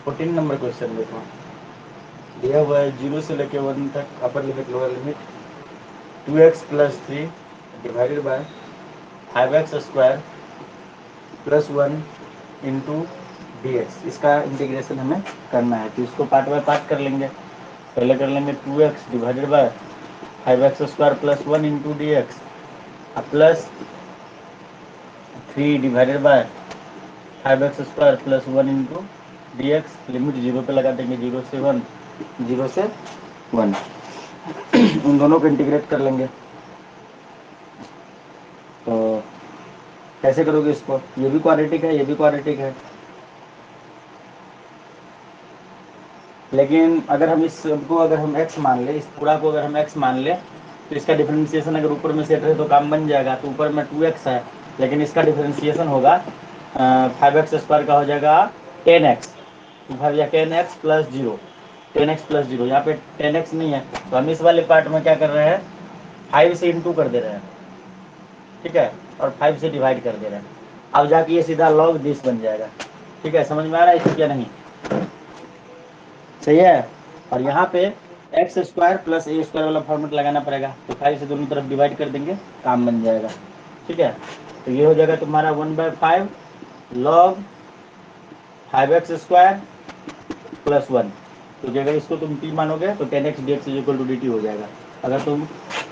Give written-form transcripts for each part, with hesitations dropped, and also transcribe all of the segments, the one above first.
14 number question देखो, दिया हुआ है 0 से लेके 1 तक upper limit lower limit 2x plus 3 divided by 5x square plus 1 into dx। इसका इंटीग्रेशन हमें करना है, तो इसको पार्ट बाय पार्ट कर लेंगे। पहले कर लेंगे 2x divided by 5x square plus 1 into D x plus 3 divided by 5x square plus 1 into D x. Limit 0 पे लगा देंगे, 0 से 1, 0 से 1। उन दोनों को इंटीग्रेट कर लेंगे। तो कैसे करोगे इसको? ये भी क्वाड्रेटिक है, ये भी क्वाड्रेटिक है, लेकिन अगर हम इसको अगर हम x मान ले, इस पूरा को अगर हम x मान ले, तो इसका डिफरेंशिएशन अगर ऊपर में सेट रहे तो काम बन जाएगा। तो ऊपर में 2x है, लेकिन इसका डिफरेंशिएशन होगा 5x स्क्वायर का हो जाएगा 10x, या 10x प्लस 0, 10x प्लस 0। यहाँ पे 10x नहीं है, तो हम इस वाले पार्ट में क्या कर रहे हैं, 5 से इंटू कर दे रहे हैं, ठीक है, और 5 से डिवाइड कर दे रहे हैं। अब जाके ये सीधा log दिस बन जाएगा। ठीक है, समझ में आ रहा है क्या? नहीं सही है। और यहाँ पे x square plus A square वाला फॉर्मेट लगाना पड़ेगा, तो 5 से दोनों तरफ डिवाइड कर देंगे, काम बन जाएगा। ठीक है, तो ये हो जाएगा तुम्हारा 1/5 log 5x स्क्वायर प्लस 1। तो जगह इसको तुम t मानोगे तो 10x dx is equal to dt हो जाएगा। अगर तुम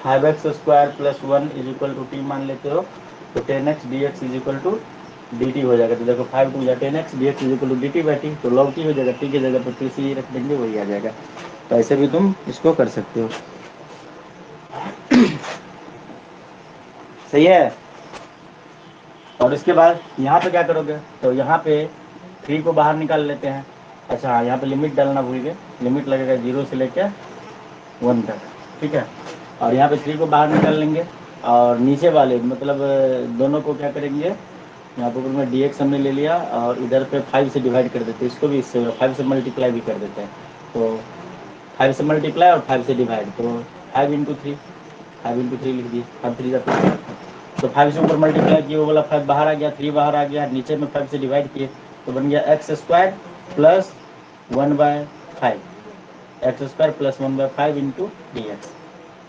5x square plus 1 is equal to t मान लेते हो तो 10x dx is equal to dt हो जाएगा। तो देखो 5 टू या 10x dx is equal to dt by t, तो log t हो जाएगा। t की जगह पर फिर से रख देंगे, वही आ जाएगा। तो ऐसे भी तुम इसको कर सकते हो। सही है। और इसके बाद यहाँ पे क्या करोगे, तो यहाँ पे 3 को बाहर निकाल लेते हैं। अच्छा हाँ, यहाँ पे लिमिट डालना भूल गए, लिमिट लगेगा 0 से लेकर 1 तक। ठीक है, और यहाँ पे 3 को बाहर निकाल लेंगे, और नीचे वाले मतलब दोनों को क्या करेंगे, यहाँ पर में dx हमने ले लिया, और इधर पे 5 से डिवाइड कर देते हैं, इसको भी इससे 5 से मल्टीप्लाई भी कर देते हैं। तो 5 से मल्टीप्लाई और 5 से डिवाइड, तो 5 इंटू 3, 5 इंटू 3 लिख दिए, 5 3 का। तो 5 से ऊपर मल्टीप्लाई किए, वो वाला 5 बाहर आ गया, 3 बाहर आ गया, नीचे में 5 से डिवाइड किए, तो बन गया x square plus 1/5, x square plus 1/5 into D x.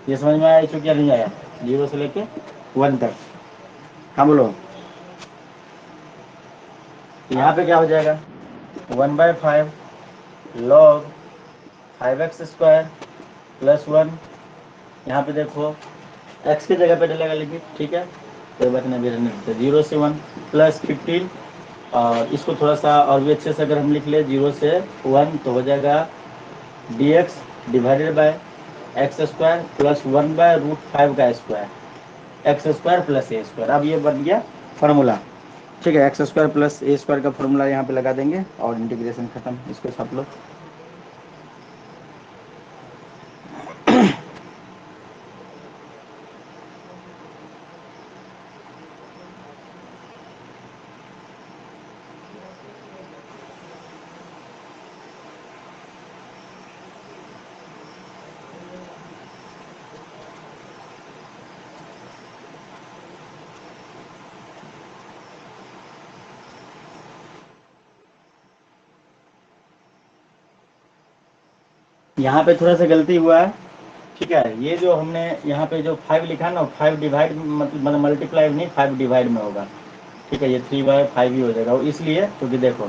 ये समझ में आया क्या नहीं आया? 0 से लेके 1 तक। हाँ बोलो। यहाँ पे क्या हो जाएगा, 1/5 log 5x स्क्वायर प्लस 1। यहाँ पे देखो x की जगह पे डलेगा लिमिट, ठीक है, कोई बात नहीं, रहने देते, 0 से 1 प्लस 15। और इसको थोड़ा सा और भी अच्छे से अगर हम लिख ले, 0 से 1 तो हो जाएगा dx divided by X square plus 1/√5 का square, x square plus A square. अब ये बन गया फॉर्मूला। ठीक है, x square plus A square का फॉर्मूला यहाँ पे लगा देंगे, और इंटीग्रेशन खत्म। इसको छाप लो। यहाँ पे थोड़ा सा गलती हुआ है। ठीक है, ये जो हमने यहाँ पे जो 5 लिखा ना, 5 डिवाइड मतलब मल्टीप्लाई नहीं, 5 डिवाइड में होगा। ठीक है, ये 3/5 ही हो जाएगा, इसलिए क्योंकि देखो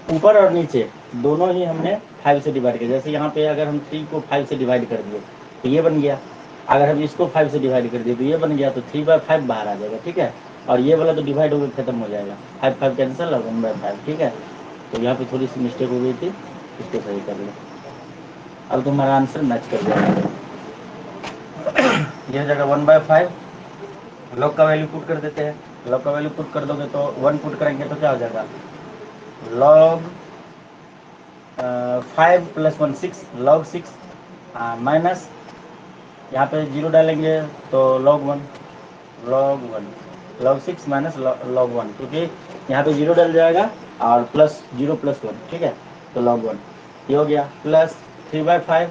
ऊपर और नीचे दोनों ही हमने 5 से डिवाइड किया। जैसे यहाँ पे अगर हम 3 को 5 से डिवाइड कर दिए तो ये बन गया, अगर हम इसको 5 से डिवाइड कर दिए तो ये बन गया, तो 3/5 बाहर आ जाएगा। ठीक है, और ये वाला तो डिवाइड होकर खत्म हो जाएगा, 5 5 कैंसिल और 1/5। ठीक है, तो यहाँ पे थोड़ी सी मिस्टेक हो गई थी, इसको सही कर लो। अब तुम्हारा आंसर मैच कर जाएगा। ये जगह 1/5 लॉग का वैल्यू पुट कर देते हैं। लॉग का वैल्यू पुट कर दोगे तो 1 पुट करेंगे तो क्या हो जाएगा, लॉग 5 प्लस 1 6, लॉग 6 माइनस यहाँ पे 0 डालेंगे तो log 1, log 1, log 6 minus log 1, क्योंकि यहाँ पे 0 डल जाएगा और प्लस 0 प्लस 1। ठीक है, तो log 1 ये हो गया, प्लस 3/5,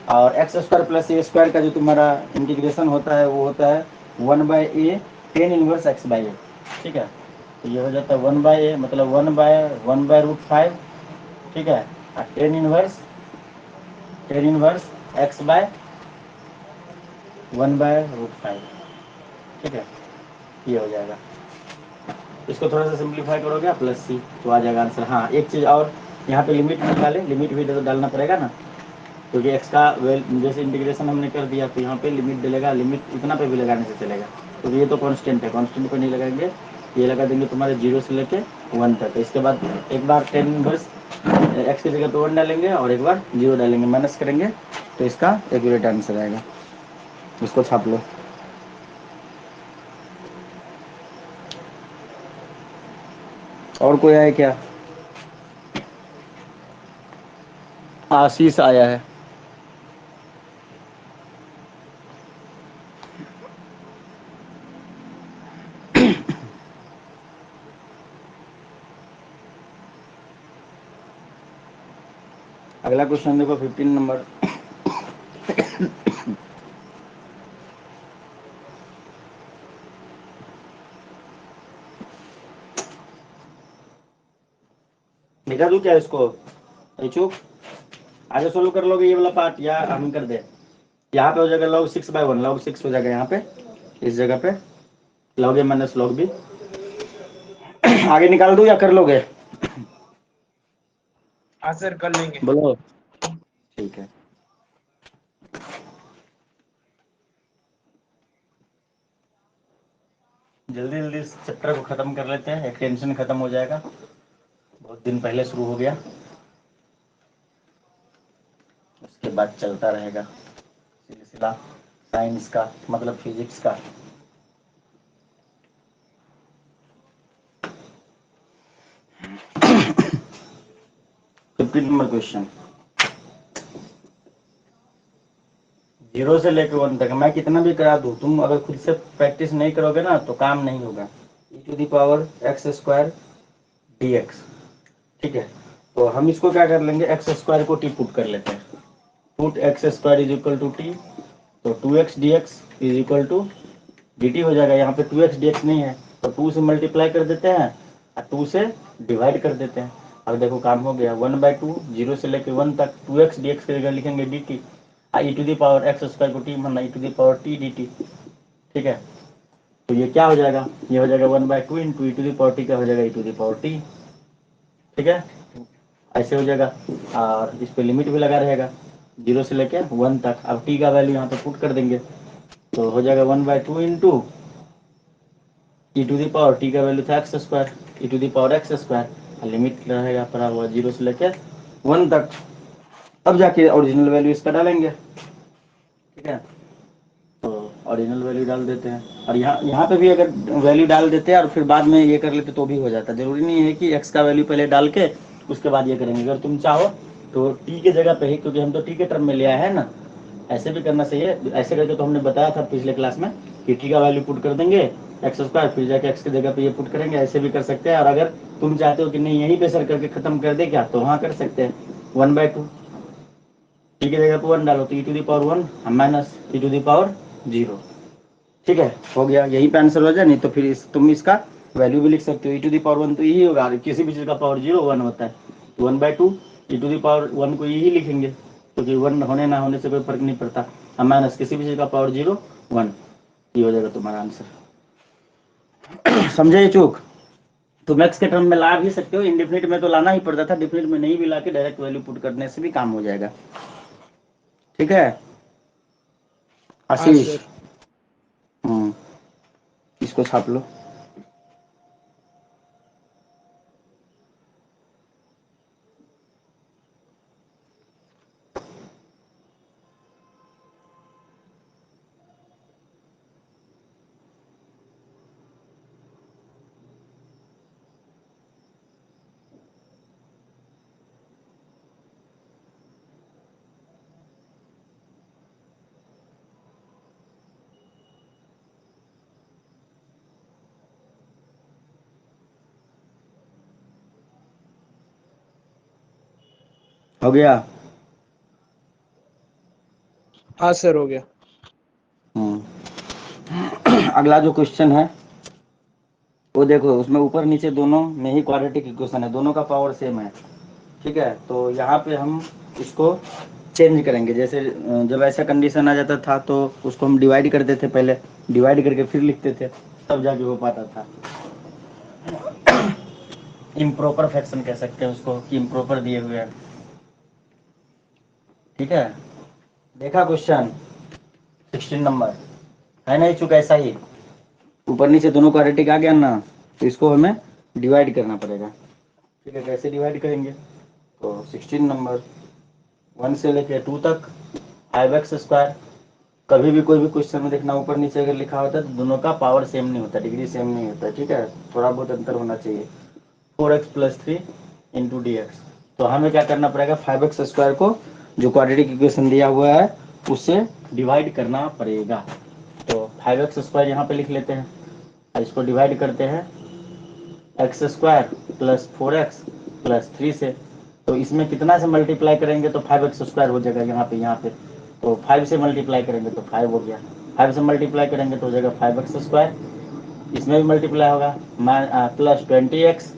और x square plus A square का जो तुम्हारा इंटीग्रेशन होता है वो होता है 1/a tan इनवर्स x/a। ठीक है, तो ये हो जाता है 1/a, मतलब 1/√5 ठीक है, टेन इनवर्स एक्स बाय 1/√5, ठीक है, ये हो जाएगा। इसको थोड़ा सा सिंप्लीफाई करोगे प्लस सी तो आ जाएगा आंसर। हाँ एक चीज़ और, यहाँ पे लिमिट निकाले, लिमिट भी तो डालना पड़ेगा ना, क्योंकि एक्स का जैसे इंटीग्रेशन हमने कर दिया तो यहाँ पे लिमिट डलेगा, लिमिट इतना पे भी लगाने से चलेगा, तो ये तो कांस्टेंट है, कांस्टेंट पे नहीं लगाएंगे, ये लगा देंगे तुम्हारे 0 से लेके 1 तक। इसके बाद एक बार टेन इनवर्स एक्स की जगह पे 1 डालेंगे और एक बार 0 डालेंगे, माइनस करेंगे तो इसका एक्यूरेट आंसर आएगा। इसको छाप लो। और कोई आया क्या? आशीष आया है। अगला क्वेश्चन देखो 15 नंबर। दिखा दूं क्या इसको? इच्छुक आगे सोल्व कर लोगे ये वाला पार्ट या हम कर दे? यहाँ पे हो जाएगा log 6/1, log 6 हो जाएगा यहाँ पे, इस जगह पे log a minus log b। आगे निकाल दूं या कर लोगे? हाँ सर कर लेंगे। बोलो। ठीक है, जल्दी जल्दी इस चैप्टर को खत्म कर लेते हैं, एक टेंशन खत्म हो जाएगा, बहुत दिन पहले शुरू हो गया, उसके बाद चलता रहेगा सिलसिला साइंस का, मतलब फिजिक्स का। फिफ्टीन नंबर क्वेश्चन, 0 से लेकर 1 तक मैं कितना भी करा दूं, तुम अगर खुद से प्रैक्टिस नहीं करोगे ना तो काम नहीं होगा। e⁻x² dx, ठीक है, तो हम इसको क्या कर लेंगे, x² को t पुट कर लेते हैं, put x² is equal to T, तो 2x dx is equal to dt हो जाएगा। यहाँ पे 2x dx नहीं है तो 2 से मल्टीप्लाई कर देते हैं और 2 से डिवाइड कर देते हैं। अब देखो काम हो गया, 1/2, 0 से लेकर 1 तक 2x dx की जगह लिखेंगे dt, e⁻x² को t मानना e⁻t dt, ठीक है, तो ये क्या हो जाएगा, ये हो जाएगा 1/2 इंटू e⁻t का हो जाएगा e⁻t, ठीक है, ऐसे हो जाएगा। और इस पे लिमिट भी लगा रहेगा 0 से लेके 1 तक। अब t का वैल्यू यहाँ पे पुट कर देंगे तो हो जाएगा 1/2 इंटू e⁻t का वैल्यू था x², e⁻x², लिमिट रहेगा पड़ा हुआ 0 से लेके 1 तक। अब जाके ओरिजिनल वैल्यू इसका डालेंगे, ठीक है, तो ओरिजिनल वैल्यू डाल देते हैं, और यहाँ पे भी अगर वैल्यू डाल देते हैं और फिर बाद में ये कर लेते तो भी हो जाता है, जरूरी नहीं है कि x का वैल्यू पहले डाल के उसके बाद ये करेंगे। अगर तुम चाहो तो t के जगह पे ही, क्योंकि हम तो t के टर्म में लिया है ना, ऐसे भी करना सही है। ऐसे करके तो हमने बताया था पिछले क्लास में कि t का वैल्यू पुट कर देंगे x², फिर जाके x की जगह पे ये पुट करेंगे, ऐसे भी कर सकते हैं। और अगर तुम चाहते हो कि नहीं यहीं पे सर करके खत्म कर दे क्या, तो वहाँ कर सकते हैं 1/2, t की जगह पे 1 डालो तो e⁻1 माइनस e⁻0, ठीक है, हो गया, यही पे आंसर हो जाए। नहीं तो फिर तुम इसका वैल्यू भी लिख सकते हो, e⁻1 तो यही होगा, किसी भी चीज का पावर 0 1 होता है, तो 1/2 e⁻1 को यही लिखेंगे, क्योंकि 1 होने ना होने से कोई फर्क नहीं पड़ता, माइनस किसी भी चीज का पावर 0 1, ये हो जाएगा तुम्हारा आंसर। समझे ये चूक? तो मैक्स के टर्म में ला भी सकते हो, इंडिफिनिट में तो लाना ही पड़ता था, डिफिनिट में नहीं भी ला के डायरेक्ट वैल्यू पुट करने से भी काम हो जाएगा, ठीक है हाँ आशीष? सर। इसको छाप लो। हो गया? हाँ सर हो गया। अगला जो क्वेश्चन है वो देखो, उसमें ऊपर नीचे दोनों में ही क्वाड्रेटिक इक्वेशन है, दोनों का पावर सेम है, ठीक है, तो यहाँ पे हम इसको चेंज करेंगे। जैसे जब ऐसा कंडीशन आ जाता था तो उसको हम डिवाइड करते थे, पहले डिवाइड करके फिर लिखते थे, तब जाके हो पाता था। इम्प्रॉपर फ्रैक्शन कह सकते हैं उसको, कि इम्प्रॉपर दिए हुए हैं। ठीक है, देखा क्वेश्चन 16 नंबर है ना इच्छुक? ऐसा ही ऊपर नीचे दोनों क्वाड्रेटिक आ गया ना, तो इसको हमें डिवाइड करना पड़ेगा। ठीक है, कैसे डिवाइड करेंगे? तो 16 नंबर 1 से लेके 2 तक 5x²। कभी भी कोई भी क्वेश्चन में देखना, ऊपर नीचे अगर लिखा होता है तो दोनों का पावर सेम नहीं होता, डिग्री सेम नहीं होता। ठीक है, थोड़ा बहुत अंतर होना चाहिए। 4x+3 into D X. तो हमें क्या करना पड़ेगा, 5x² को जो क्वाड्रेटिक इक्वेशन दिया हुआ है उससे डिवाइड करना पड़ेगा। तो 5x² यहाँ पे लिख लेते हैं, इसको डिवाइड करते हैं x² प्लस 4x+3 से। तो इसमें कितना से मल्टीप्लाई करेंगे तो 5x² हो जाएगा यहाँ पे। तो 5 से मल्टीप्लाई करेंगे तो 5 हो गया, 5 से मल्टीप्लाई करेंगे तो हो जाएगा 5x²। इसमें भी मल्टीप्लाई होगा, प्लस 20x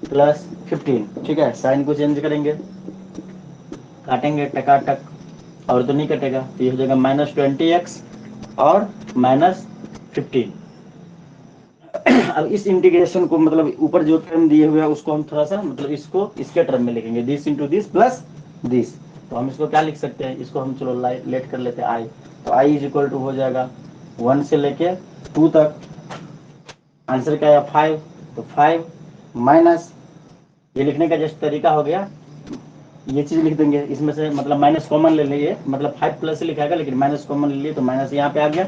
प्लस 15। ठीक है, साइन को चेंज करेंगे, काटेंगे टकाटक, और तो नहीं कटेगा, तो ये हो जाएगा -20x और -15। अब इस इंटीग्रेशन को मतलब ऊपर जो टर्म दिए हुए हैं उसको हम थोड़ा सा मतलब इसको इसके टर्म में लिखेंगे, this into this plus this. तो हम इसको क्या लिख सकते हैं, इसको हम चलो लेट कर लेते हैं आई। तो आई इज इक्वल टू हो जाएगा 1 से लेके 2 तक। आंसर क्या है 5, तो 5 माइनस, ये लिखने का जस्ट तरीका हो गया, ये चीज लिख देंगे इसमें से, मतलब माइनस कॉमन ले लिए, मतलब 5 प्लस से लिखाएगा लेकिन माइनस कॉमन ले लिए तो माइनस यहाँ पे आ गया,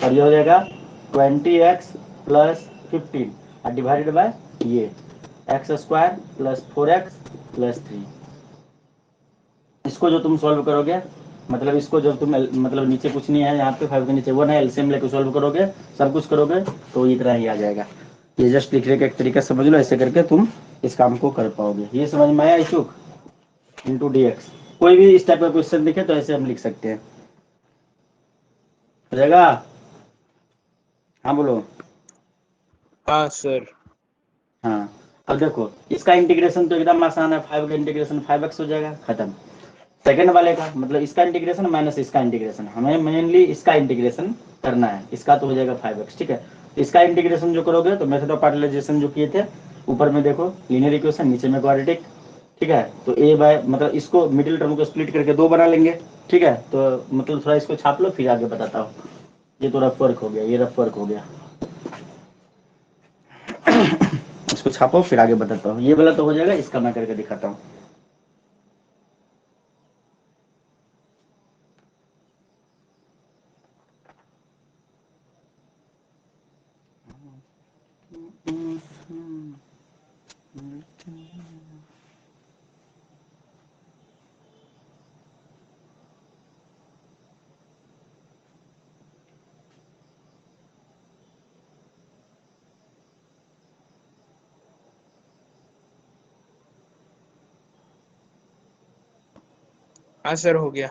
और ये हो जाएगा 20x प्लस 15 और डिवाइडेड बाय ये x² प्लस 4x+3। इसको जो तुम सॉल्व करोगे, मतलब इसको जब तुम मतलब नीचे कुछ नहीं है यहाँ पे, 5 के नीचे 1 है, एलसीएम लेके सॉल्व करोगे, सब कुछ करोगे तो इतना ही आ जाएगा। ये जस्ट लिखने का एक तरीका समझ लो, ऐसे करके तुम इस काम को कर पाओगे। ये समझ में आया इच्छुक? इंटू डी एक्स, कोई भी इस टाइप का क्वेश्चन दिखे तो ऐसे हम लिख सकते हैं, हो जाएगा? हाँ बोलो। हाँ सर। हाँ, अब देखो इसका इंटीग्रेशन तो एकदम आसान है, 5 का इंटीग्रेशन 5x हो जाएगा, खत्म। सेकंड वाले का मतलब इसका इंटीग्रेशन माइनस इसका इंटीग्रेशन, हमें मेनली इसका इंटीग्रेशन करना है, इसका तो हो जाएगा 5x। ठीक है, इसका इंटीग्रेशन जो करोगे तो मेथड ऑफ पार्टिलाइजेशन जो किए थे, ऊपर में देखो लीनियर इक्वेशन, नीचे में क्वाड्रेटिक। ठीक है, तो ए बाय मतलब इसको मिडिल टर्म को स्प्लिट करके 2 बना लेंगे। ठीक है, तो मतलब थोड़ा इसको छाप लो फिर आगे बताता हूँ। ये तो रफ वर्क हो गया, ये रफ वर्क हो गया। इसको छापो फिर आगे बताता हूँ, ये वाला तो हो जाएगा, इसका मैं करके दिखाता हूँ। हाँ सर, हो गया।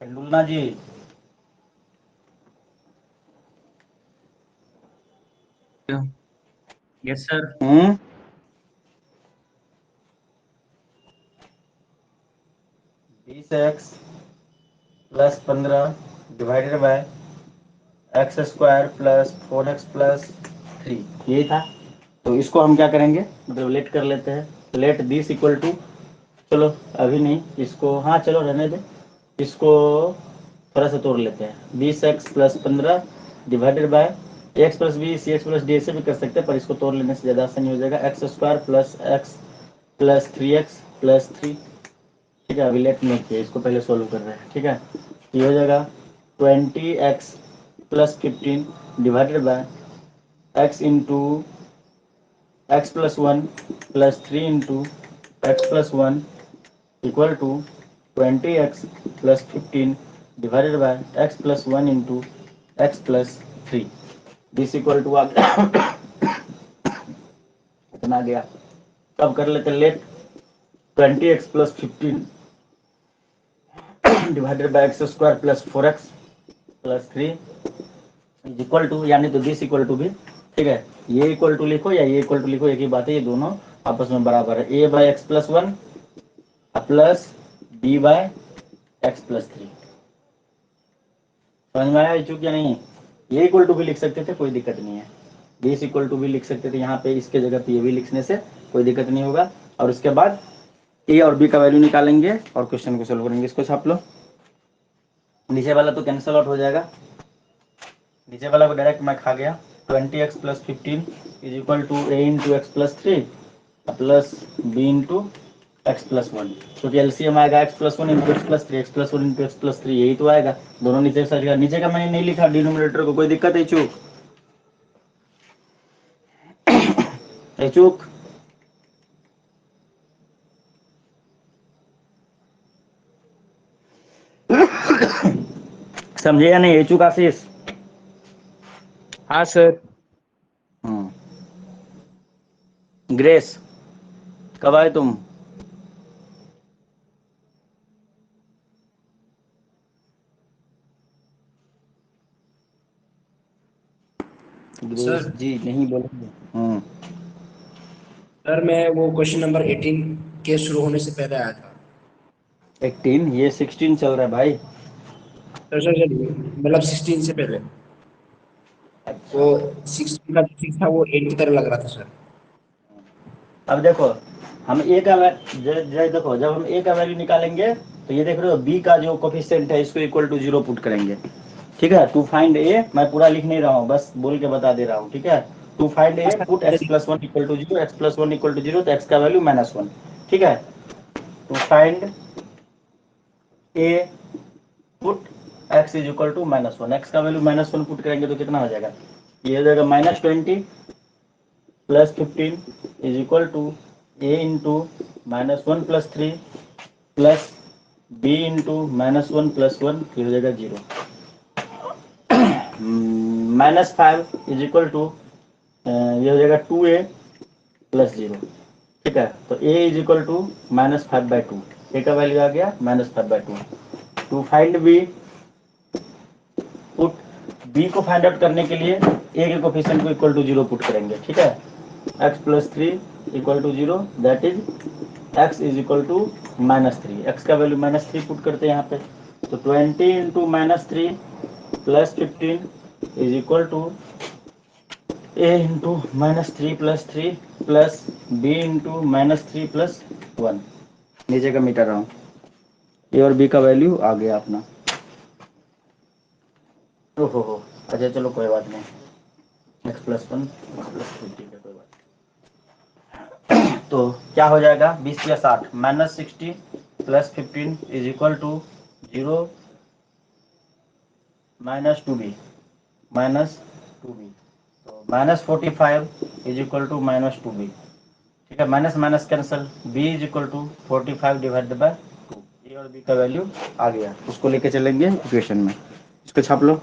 कंडुलना जी, yes sir. 20x plus 15 divided by x² plus 4x+3, यही था। तो इसको हम क्या करेंगे, मतलब लेट कर लेते हैं, लेट दिस इक्वल टू, चलो अभी नहीं इसको, हाँ चलो रहने दे, इसको थोड़ा सा तोड़ लेते हैं। 20x plus 15 divided by x plus B, C X plus D से भी कर सकते हैं पर इसको तोड़ लेने से ज़्यादा आसानी हो जाएगा, x² plus x plus 3x+3। ठीक है, अभी लेट नहीं किया, इसको पहले सोल्व कर रहे हैं। ठीक है, ये हो जाएगा 20x plus 15 divided by x into x+1 plus 3 into x+1 equal to 20x plus 15 divided by x+1 into x+3। This equal to आ गया इतना गया। तब कर लेते let 20x plus 15 divided by x² plus 4x plus 3 is equal to, यानी तो this equal to भी, ठीक है, ये इक्वल टू लिखो या ये इक्वल टू लिखो, एक ही बात है, ये दोनों आपस में बराबर है। A by x plus 1 plus b by x plus 3। समझ में आया चूक या नहीं? ये इक्वल टू भी लिख सकते थे, कोई दिक्कत नहीं है। दिस इक्वल टू भी लिख सकते थे, यहाँ पे इसके जगह पे ये भी लिखने से कोई दिक्कत नहीं होगा। और उसके बाद ए और बी का वैल्यू निकालेंगे और क्वेश्चन को सोल्व करेंगे। इसको छाप लो, नीचे वाला तो कैंसिल आउट हो जाएगा, नीचे वाला को डायरेक्ट मैं खा गया। 20x plus 15 is equal to A into X plus 3 plus B into X plus 1, क्योंकि एलसीएम आएगा X plus 1 into X plus 3, X plus 1 into X plus 3, यही तो आएगा। दोनों नीचे से, नीचे का मैंने नहीं लिखा डिनोमिनेटर को, कोई दिक्कत है चूक? चूक समझे या नहीं? चूक आशीष? हाँ सर। ग्रेस कब आए तुम? ग्रेस सर जी नहीं बोलेंगे? सर मैं वो क्वेश्चन नंबर 18 के शुरू होने से पहले आया था। 18? ये 16 चल रहा है भाई। सर मतलब 16 से पहले अच्छा, वो 16 का जो 6 था वो 8 की तरह लग रहा था सर। अब देखो, हम ए का देखो, जब हम ए का वैल्यू निकालेंगे तो ये देख रहे हो, बी का जो कोफिशिएंट है इसको इक्वल टू 0 पुट करेंगे, ठीक है। टू फाइंड ए, मैं पूरा लिख नहीं रहा हूँ, बस बोल के बता दे रहा हूँ, ठीक है। To find A put X plus 1 equal to 0, X plus 1 equal to 0, तो एक्स का वैल्यू -1, ठीक है। To find A put X is equal to -1, X का वैल्यू -1 पुट करेंगे तो कितना हो जाएगा? ये हो जाएगा -20 plus 15 is equal to A into -1 plus 3 plus B into -1 plus 1, फिर हो जाएगा 0। -5 इज इक्वल टू, ये हो जाएगा 2a प्लस 0, ठीक है। तो a is equal to -5/2, A का वैल्यू आ गया -5/2। To find B put, B को फाइंड आउट करने के लिए ए के कोफिशिएंट को इक्वल टू 0 पुट करेंगे, ठीक है। x plus 3 equal to 0, that is x is equal to -3, x का वैल्यू -3 पुट करते हैं यहाँ पे, तो 20 into -3 plus 15 is equal to a into -3 plus 3 plus b into -3 plus 1, नीचे का मीटर रहा हूँ, ए और बी का वैल्यू आ गया अपना। ओहो हो, अच्छा चलो कोई बात नहीं, एक्स प्लस 1 एक्स प्लस 2, ठीक है कोई बात नहीं। तो क्या हो जाएगा? 20 या 60, -60 plus 15 is equal to 0 -2b, -2b, तो -45 इज इक्वल टू -2b, ठीक है। Minus minus cancel, b is equal to 45 divided by 2, A और बी का वैल्यू आ गया, उसको लेके चलेंगे इक्वेशन में, इसको छाप लो।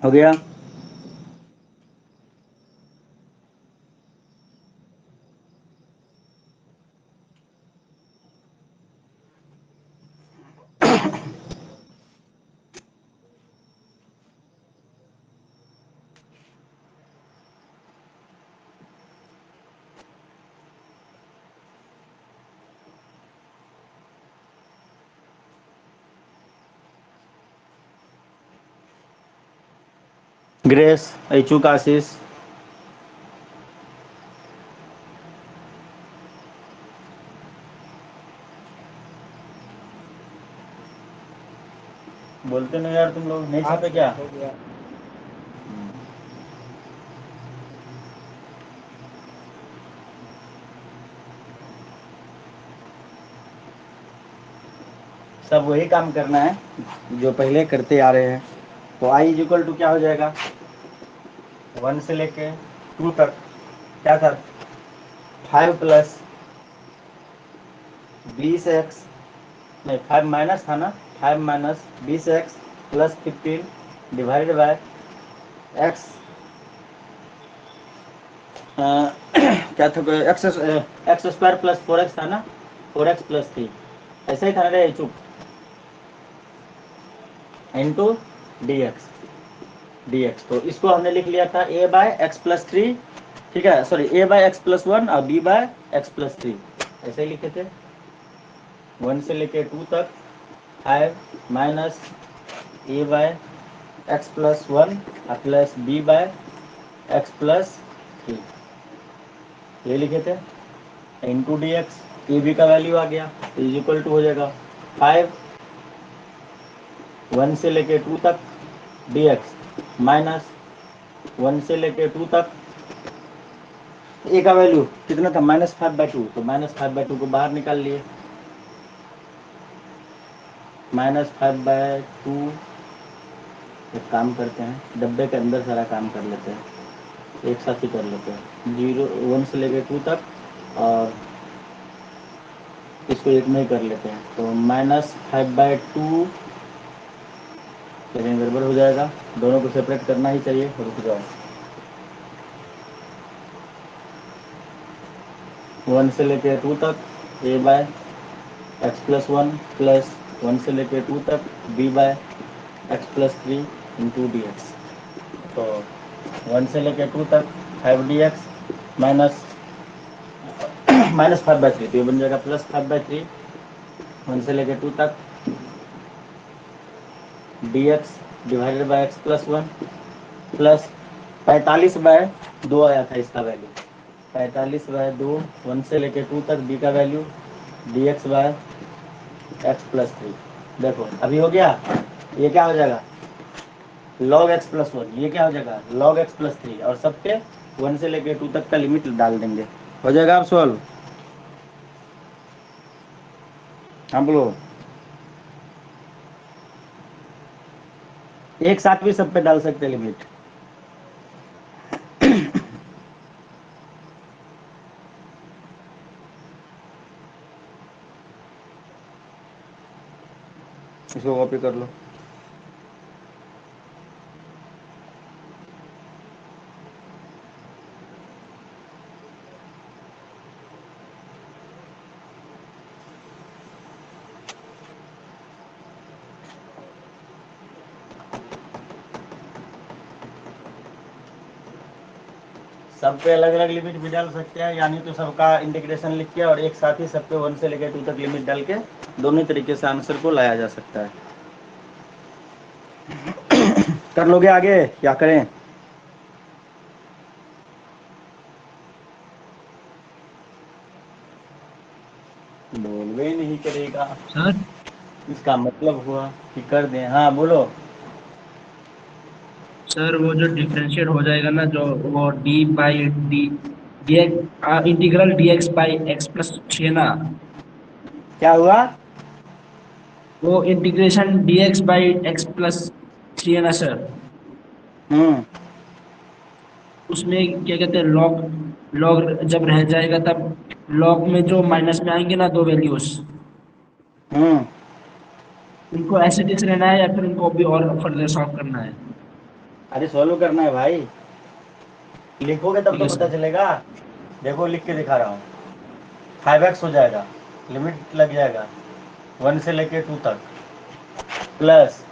हो गया? ग्रेस, ऐचुक, आशीष, बोलते नहीं यार तुम लोग, नहीं हाँ छापे क्या? हो गया। सब वही काम करना है जो पहले करते आ रहे हैं। तो आई इज इक्वल टू क्या हो जाएगा? 1 से लेके 2 तक क्या था? 5 प्लस 20x नहीं 5 माइनस था ना, 5 minus 20x plus 15 divided by x क्या था, एक्स स्क्वायर प्लस 4x था ना, 4x प्लस 3 ऐसा ही था ना रे चुप, इंटू dx। तो इसको हमने लिख लिया था a बाय एक्स प्लस 3, ठीक है, sorry a by x plus 1 और b बाय एक्स प्लस 3, ऐसे ही लिखे थे। 1 से लेके 2 तक 5 minus a by x plus 1 और plus b by x plus 3, ये लिखे थे, इंटू dx। ए बी का वैल्यू आ गया तो इज इक्वल टू हो जाएगा 5 1 से लेके 2 तक dx माइनस 1 से लेके 2 तक ए का वैल्यू कितना था, -5/2, तो -5/2 को बाहर निकाल लिए, -5/2। एक काम करते हैं, डब्बे के अंदर सारा काम कर लेते हैं, एक साथ ही कर लेते हैं, 1 से लेके 2 तक और इसको एक में ही कर लेते हैं, तो -5/2, लेकिन गड़बड़ हो जाएगा, दोनों को सेपरेट करना ही चाहिए, रुक जाओ। 1 से लेके 2 तक a by x plus 1 plus 1 से लेके 2 तक b by x plus 3 into D X. तो 1 से लेके 2 तक 5 dx माइनस -5/3, तो ये बन जाएगा +5/3। 1 से लेके 2 तक dx divided by x plus 1 plus 45/2 आया था इसका वैल्यू, 45/2। 1 से लेके 2 तक b का value dx by x plus 3। देखो अभी हो गया, ये क्या हो जाएगा log x प्लस 1, ये क्या हो जाएगा log x प्लस 3, और सब पे 1 से लेके 2 तक का लिमिट डाल देंगे, हो जाएगा आप सॉल्व। हाँ बोलो, एक साथ भी सब पे डाल सकते हैं लिमिट। इसको कॉपी कर लो। सब पे अलग अलग लिमिट भी डाल सकते हैं, यानी तो सबका इंटीग्रेशन लिख के और एक साथ ही सब पे 1 से लेकर 2 तक लिमिट डाल के दोनों तरीके से आंसर को लाया जा सकता है। कर लोगे आगे, क्या करें? बोलवे ही नहीं करेगा, सर इसका मतलब हुआ कि कर दें। हाँ बोलो। सर वो जो डिफरेंशिएट हो जाएगा ना, जो वो D by D D integral D x by x plus 3 ना, क्या हुआ? वो integration D x by x plus 3 है ना सर, हम्म उसमें क्या कहते हैं लॉग, लॉग जब रह जाएगा तब लॉग में जो माइनस में आएंगे ना दो वैल्यूज, हम्म उनको ऐसे जैसे रहना है या फिर उनको अभी और फर्दर सॉल्व करना है? अरे सॉल्व करना है भाई, लिखोगे तब ठीक तो है पता सर। चलेगा। देखो लिख के दिखा रहा हूँ, 5x हो जाएगा, लिमिट लग जाएगा 1 से लेके 2 तक, plus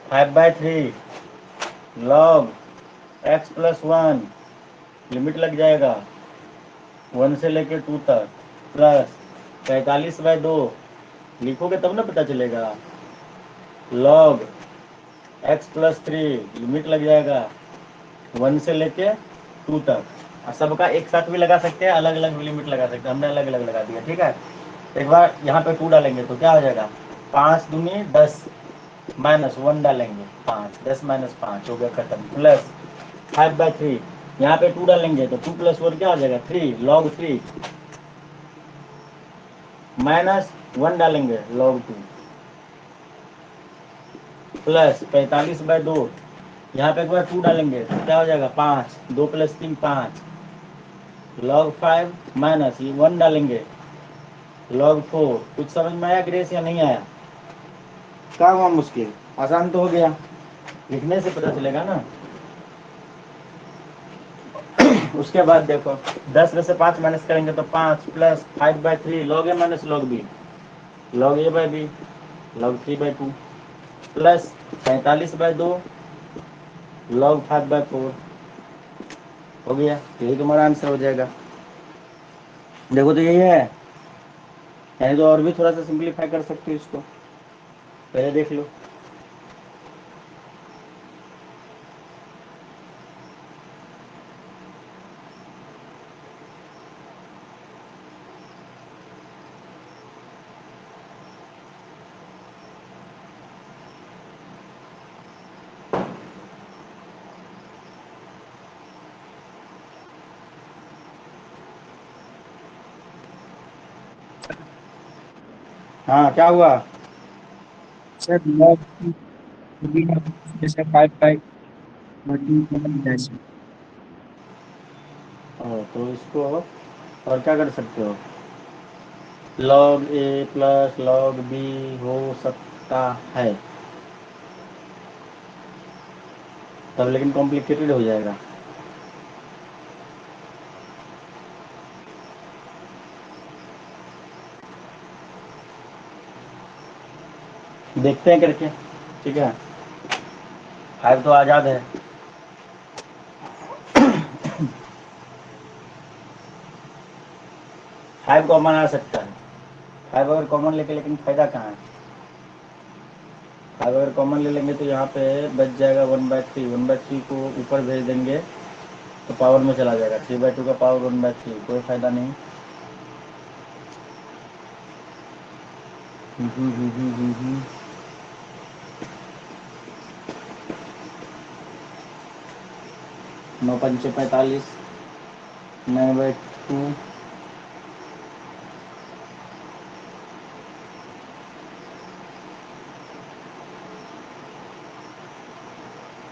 5/3 log x plus 1, limit लग जाएगा 1 से लेके 2 तक, प्लस 45/2, लिखोगे तब ना पता चलेगा, लॉग x प्लस 3, लिमिट लग जाएगा 1 से लेके 2 तक। और सबका एक साथ भी लगा सकते हैं, अलग अलग भी लिमिट लगा सकते हैं, हमने अलग अलग लगा दिया, ठीक है। एक बार यहाँ पे 2 डालेंगे तो क्या हो जाएगा, 5 दूनी 10 माइनस 1 डालेंगे 5, 10 माइनस 5 हो गया खत्म, प्लस 5/3, यहाँ पे 2 डालेंगे तो 2 प्लस 1 क्या हो जाएगा 3, लॉग 3, माइनस 1 डालेंगे लॉग 2, प्लस 45/2, यहाँ पे एक बार 2 डालेंगे तो क्या हो जाएगा 5, 2 प्लस 3 5, लॉग 5 माइनस 1 डालेंगे log 4। कुछ समझ में आया ग्रेस या नहीं आया? क्या हुआ मुश्किल? आसान तो हो गया, लिखने से पता चलेगा ना। उसके बाद देखो 10 में से 5 माइनस करेंगे तो 5 plus 5/3 log a minus log b, log a/b, log 3/2 plus 45/2 log 5/4 हो गया। यही तुम्हारा आंसर हो जाएगा। देखो तो यही है, यानी तो और भी थोड़ा सा सिंप्लीफाई कर सकते हो इसको, पहले देख लो। हाँ क्या हुआ? सर log जैसे 5/2 तो इसको और क्या कर सकते हो, log a plus log b हो सकता है, तब लेकिन कॉम्प्लिकेटेड हो जाएगा। देखते हैं करके, ठीक है। 5 तो आज़ाद है। फाइव कॉमन आ सकता है, 5 अगर कॉमन लेके, लेकिन फायदा कहाँ है? 5 अगर कॉमन ले लेंगे तो यहाँ पे बच जाएगा 1/3, 1/3 को ऊपर भेज देंगे तो पावर में चला जाएगा, 3/2 का पावर 1/3, कोई फायदा नहीं। 9×5 = 45, 9/2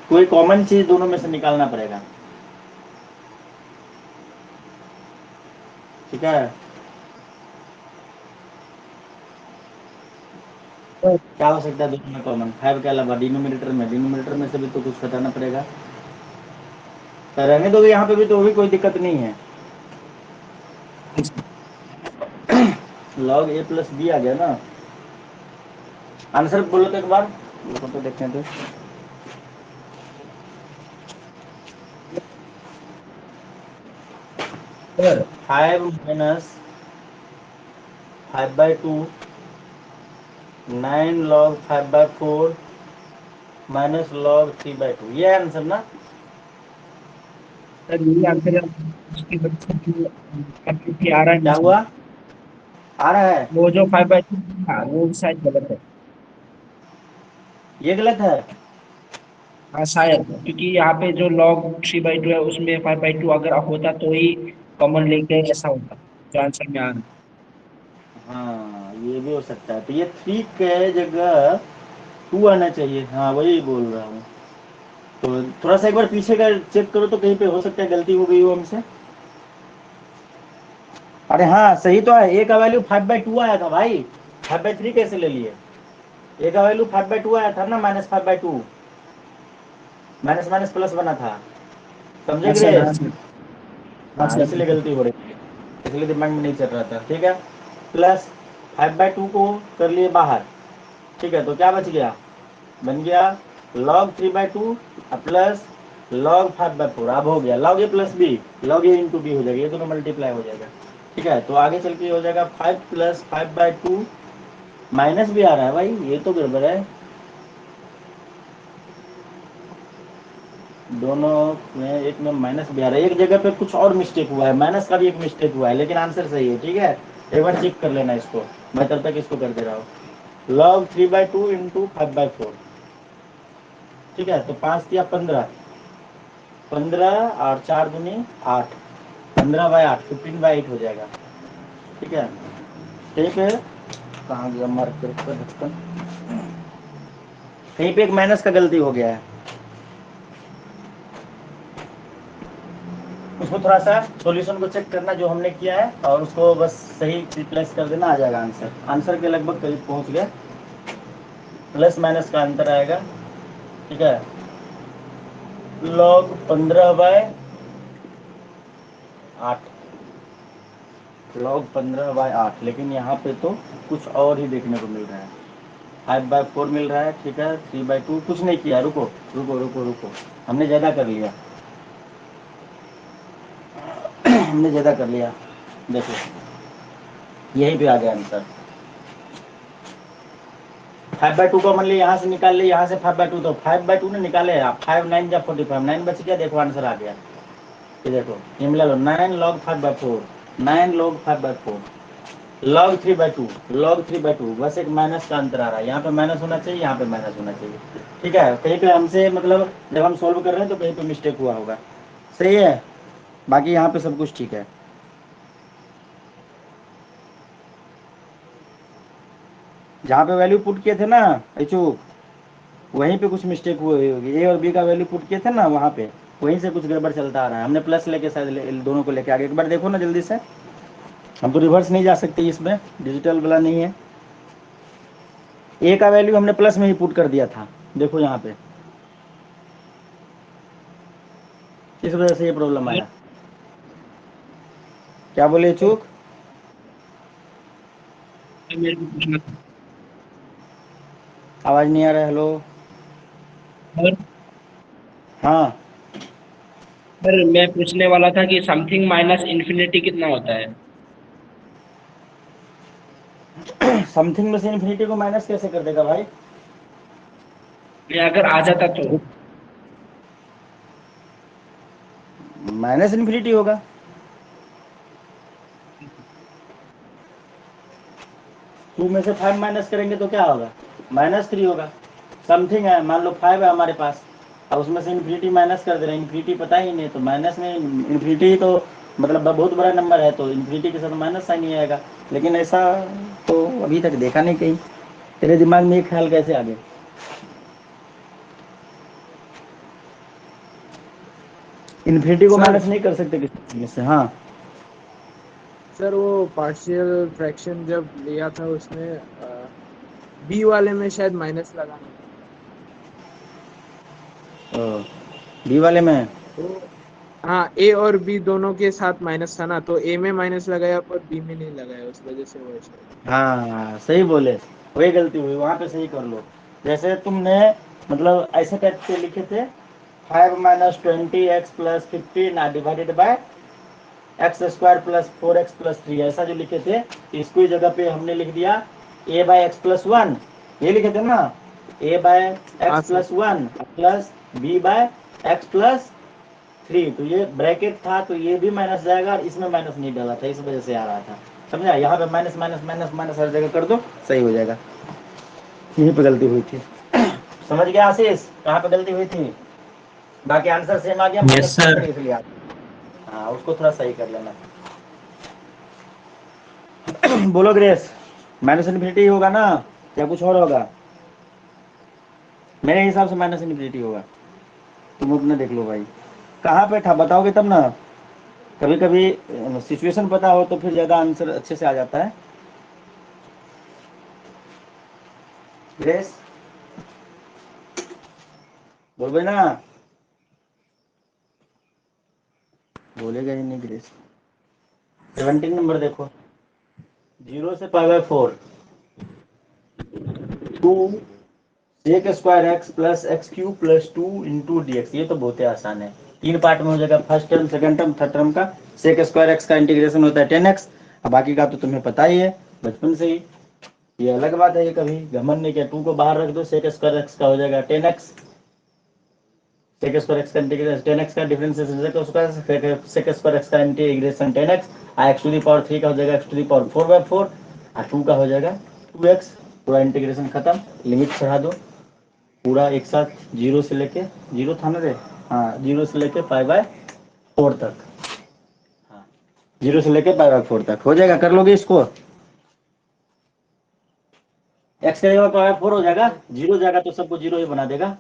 कोई कॉमन चीज दोनों में से निकालना पड़ेगा, ठीक है। क्या हो सकता है दोनों में कॉमन? 5 के अलावा डिनोमिनेटर में से भी तो कुछ घटाना पड़ेगा। तो रहने दो यहाँ पे भी, तो भी कोई दिक्कत नहीं है। log a प्लस बी आ गया ना। आंसर बोलो तो एक बार, देखो तो देखते हैं तो। Sir 5 minus 5/2, 9 log 5/4 minus log 3/2, ये है आंसर ना। सर यही आंसर है, उसकी वजह से जो activity आ रहा है क्या मुझे, हुआ? आ रहा है? वो जो 5/2 था वो शायद गलत है। ये गलत है? हाँ शायद, क्योंकि यहाँ पे जो log 3/2 है उसमें 5/2 अगर होता तो ही कॉमन लेके ऐसा होता जो आंसर में आ रहा है। हाँ ये भी हो सकता है, तो ये 3 के जगह 2 आना चाहिए। हाँ वही बोल रहा हूँ। तो थोड़ा सा एक बार पीछे का चेक करो तो कहीं पे हो सकता है गलती हो गई हो हमसे। अरे हाँ सही तो है, ए का वैल्यू 5/2 आया था भाई, 5/3 कैसे ले लिए? ए का वैल्यू 5/2 आया था ना, -5/2, माइनस माइनस प्लस बना था, समझे हाँ सर, हाँ ग्रेस? सर, हाँ हाँ सर, इसलिए गलती हो रही है, इसलिए दिमाग में नहीं चल रहा था, ठीक है। प्लस 5/2 को कर लिए बाहर, ठीक है, तो क्या बच गया? बन गया log 3/2 प्लस log 5/4। अब हो गया log a plus B, log a into B हो जाएगा, ये दोनों मल्टीप्लाई हो जाएगा, ठीक है। तो आगे चल के हो जाएगा 5 प्लस 5/2, माइनस भी आ रहा है भाई, ये तो गड़बड़ है। दोनों में एक में माइनस भी आ रहा है, एक जगह पे कुछ और मिस्टेक हुआ है, माइनस का भी एक मिस्टेक हुआ है, लेकिन आंसर सही है, ठीक है। एक बार चेक कर लेना इसको, मैं तब तक इसको कर दे रहा हूँ। log 3/2 इंटू 5/4, ठीक है। तो 5 दिया 15, 15 और 4 दूनी 8, 15/8, 15/8 हो जाएगा, ठीक है। कहीं पे कहाँ गया मार्कर का ढक्कन, कहीं पे एक माइनस का गलती हो गया है। उसको थोड़ा सा सॉल्यूशन को चेक करना जो हमने किया है और उसको बस सही रिप्लेस कर देना, आ जाएगा आंसर। आंसर के लगभग करीब पहुंच गए, प्लस माइनस का अंतर आएगा, ठीक है। log 15/8, log 15/8, लेकिन यहाँ पे तो कुछ और ही देखने को मिल रहा है। 5/4 मिल रहा है, ठीक है। 3/2 कुछ नहीं किया, रुको रुको रुको रुको, हमने ज़्यादा कर लिया हमने ज़्यादा कर लिया, देखो यहीं पे आ गया आंसर। 5/2 को मान ली यहाँ से निकाल ले, यहाँ से 5/2, तो 5/2 ने निकाले आप, 5 9 जा 45, 9 बच गया, देखो आंसर आ गया। ये देखो ये मिला लो, 9 log 5/4, 9 log 5/4, log 3/2, log 3/2, बस एक माइनस का अंतर आ रहा है, यहाँ पे माइनस होना चाहिए, यहाँ पे माइनस होना चाहिए, ठीक है। कहीं पे हमसे मतलब जब हम सोल्व कर रहे हैं तो कहीं पे मिस्टेक हुआ होगा, सही है। बाकी यहाँ पे सब कुछ ठीक है। जहाँ पे वैल्यू पुट किए थे ना अचूक, वहीं पे कुछ मिस्टेक हुई होगी। ए और बी का वैल्यू पुट किए थे ना, वहाँ पे वहीं से कुछ गड़बड़ चलता आ रहा है। हमने प्लस लेके शायद दोनों को लेके आगे, एक बार देखो ना जल्दी से, हम तो रिवर्स नहीं जा सकते इसमें, डिजिटल वाला नहीं है। ए का वैल्यू हमने प्लस में ही पुट कर दिया था, देखो यहाँ पे, इस वजह से ये प्रॉब्लम आया। क्या बोले चूक? मेरे को पूछना था। आवाज नहीं आ रहा है, हेलो। और हाँ, सर मैं पूछने वाला था कि समथिंग माइनस इन्फिनिटी कितना होता है? समथिंग में से इन्फिनिटी को माइनस कैसे कर देगा भाई? ये अगर आ जाता तो माइनस इन्फिनिटी होगा। टू में से 5 माइनस करेंगे तो क्या होगा? -3 होगा। समथिंग है, मान लो 5 है हमारे पास, अब उसमें से इन्फिनिटी माइनस कर दे रहे हैं, इन्फिनिटी पता ही नहीं, तो माइनस में इन्फिनिटी तो मतलब बहुत बड़ा नंबर है, तो इन्फिनिटी के साथ माइनस साइन ही आएगा। लेकिन ऐसा तो अभी तक देखा नहीं कहीं। तेरे दिमाग में ये ख्याल कैसे आ गया? इन्फिनिटी को सर माइनस नहीं कर सकते किसी चीज से। हाँ, सर वो पार्शियल फ्रैक्शन जब लिया था उसमें बी वाले में शायद माइनस लगाना था, बी वाले में। तो हाँ ए और बी दोनों के साथ माइनस था ना, तो ए में माइनस लगाया पर बी में नहीं लगाया, उस वजह से हुआ शायद। हाँ सही बोले, वही गलती हुई, वहाँ पे सही कर लो। जैसे तुमने मतलब ऐसे टाइप से लिखे थे, 5 - 20x + 15 divided by x² + 4x + 3, ऐसा जो लिखे थे, इसको ही जगह पे हमने लिख दिया a/x+1, ये लिखे थे ना, हाँ सर। a/x+1 प्लस b/x+3, तो ये ब्रैकेट था, तो ये भी माइनस जाएगा, और इसमें माइनस नहीं डाला था, इस वजह से आ रहा था, समझा। यहाँ पे माइनस माइनस माइनस माइनस हर जगह कर दो, सही हो जाएगा। यहीं पे गलती हुई थी। समझ गया आशीष कहाँ पे गलती हुई थी? बाकी आंसर सेम आ गया, यस माइनस सर। इसलिए आ गया। हाँ, उसको थोड़ा सही कर लेना। बोलो ग्रेस, माइनस इन्फिनिटी होगा ना या कुछ और होगा? मेरे हिसाब से माइनस इन्फिनिटी होगा, तुम अपने देख लो भाई, कहाँ पे था बताओगे तब ना। कभी कभी सिचुएशन पता हो तो फिर ज़्यादा आंसर अच्छे से आ जाता है। ग्रेस बोल भाई ना, बोलेगा ही नहीं ग्रेस। 17 नंबर देखो, 0 से π/4, 2 sec² x + x³ + 2 × dx, ये तो बहुत ही आसान है, 3 पार्ट में हो जाएगा, first term, second term, third term का। sec² x का इंटीग्रेशन होता है 10x, अब बाकी का तो तुम्हें पता ही है बचपन से ही, ये अलग बात है, ये कभी घमंड नहीं किया। 2 को बाहर रख दो, sec² x का हो जाएगा 10x, sec² x का इंटीग्रेशन 10x का डिफरेंशिएशन sec² x का इंटीग्रेशन 10x, x⁴ का हो जाएगा x⁴/4, और 2 का हो जाएगा 2x, पूरा इंटीग्रेशन खत्म, लिमिट चढ़ा दो पूरा एक साथ, जीरो से लेके, जीरो था ना रे, हाँ, 0 से लेके π/4 तक, हाँ, 0 से लेके π/4 तक हो जाएगा, कर लोगे इसको। x का जगह π/4 हो जाएगा, 0 जाएगा तो सबको 0 ही बना देगा।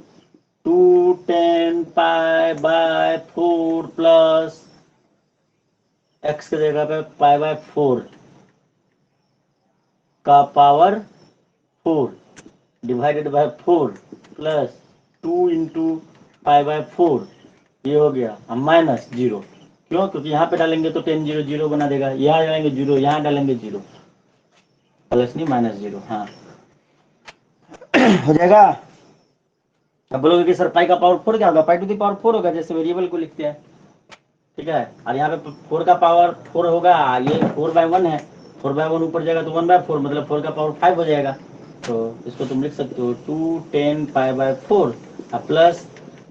2 10 π/4 प्लस x की जगह पे पाई बाय 4 का power 4 divided by 4 plus 2 into pi by 4, ये हो गया। अब माइनस 0, क्यों? क्योंकि यहाँ पे डालेंगे तो 10 0 0 बना देगा, यहाँ डालेंगे 0, यहाँ डालेंगे 0, प्लस नहीं माइनस 0। हाँ हो जाएगा। अब बोलोगे कि सर पाई का पावर 4 क्या होगा? पाई टू द पावर 4 होगा, जैसे वेरिएबल को लिखते हैं, ठीक है। और यहाँ पे 4 का पावर 4 होगा, ये 4/1 है, 4/1 ऊपर जाएगा तो 1/4, मतलब 4 का पावर 5 हो जाएगा। तो इसको तुम लिख सकते हो 2 10 pi by 4 plus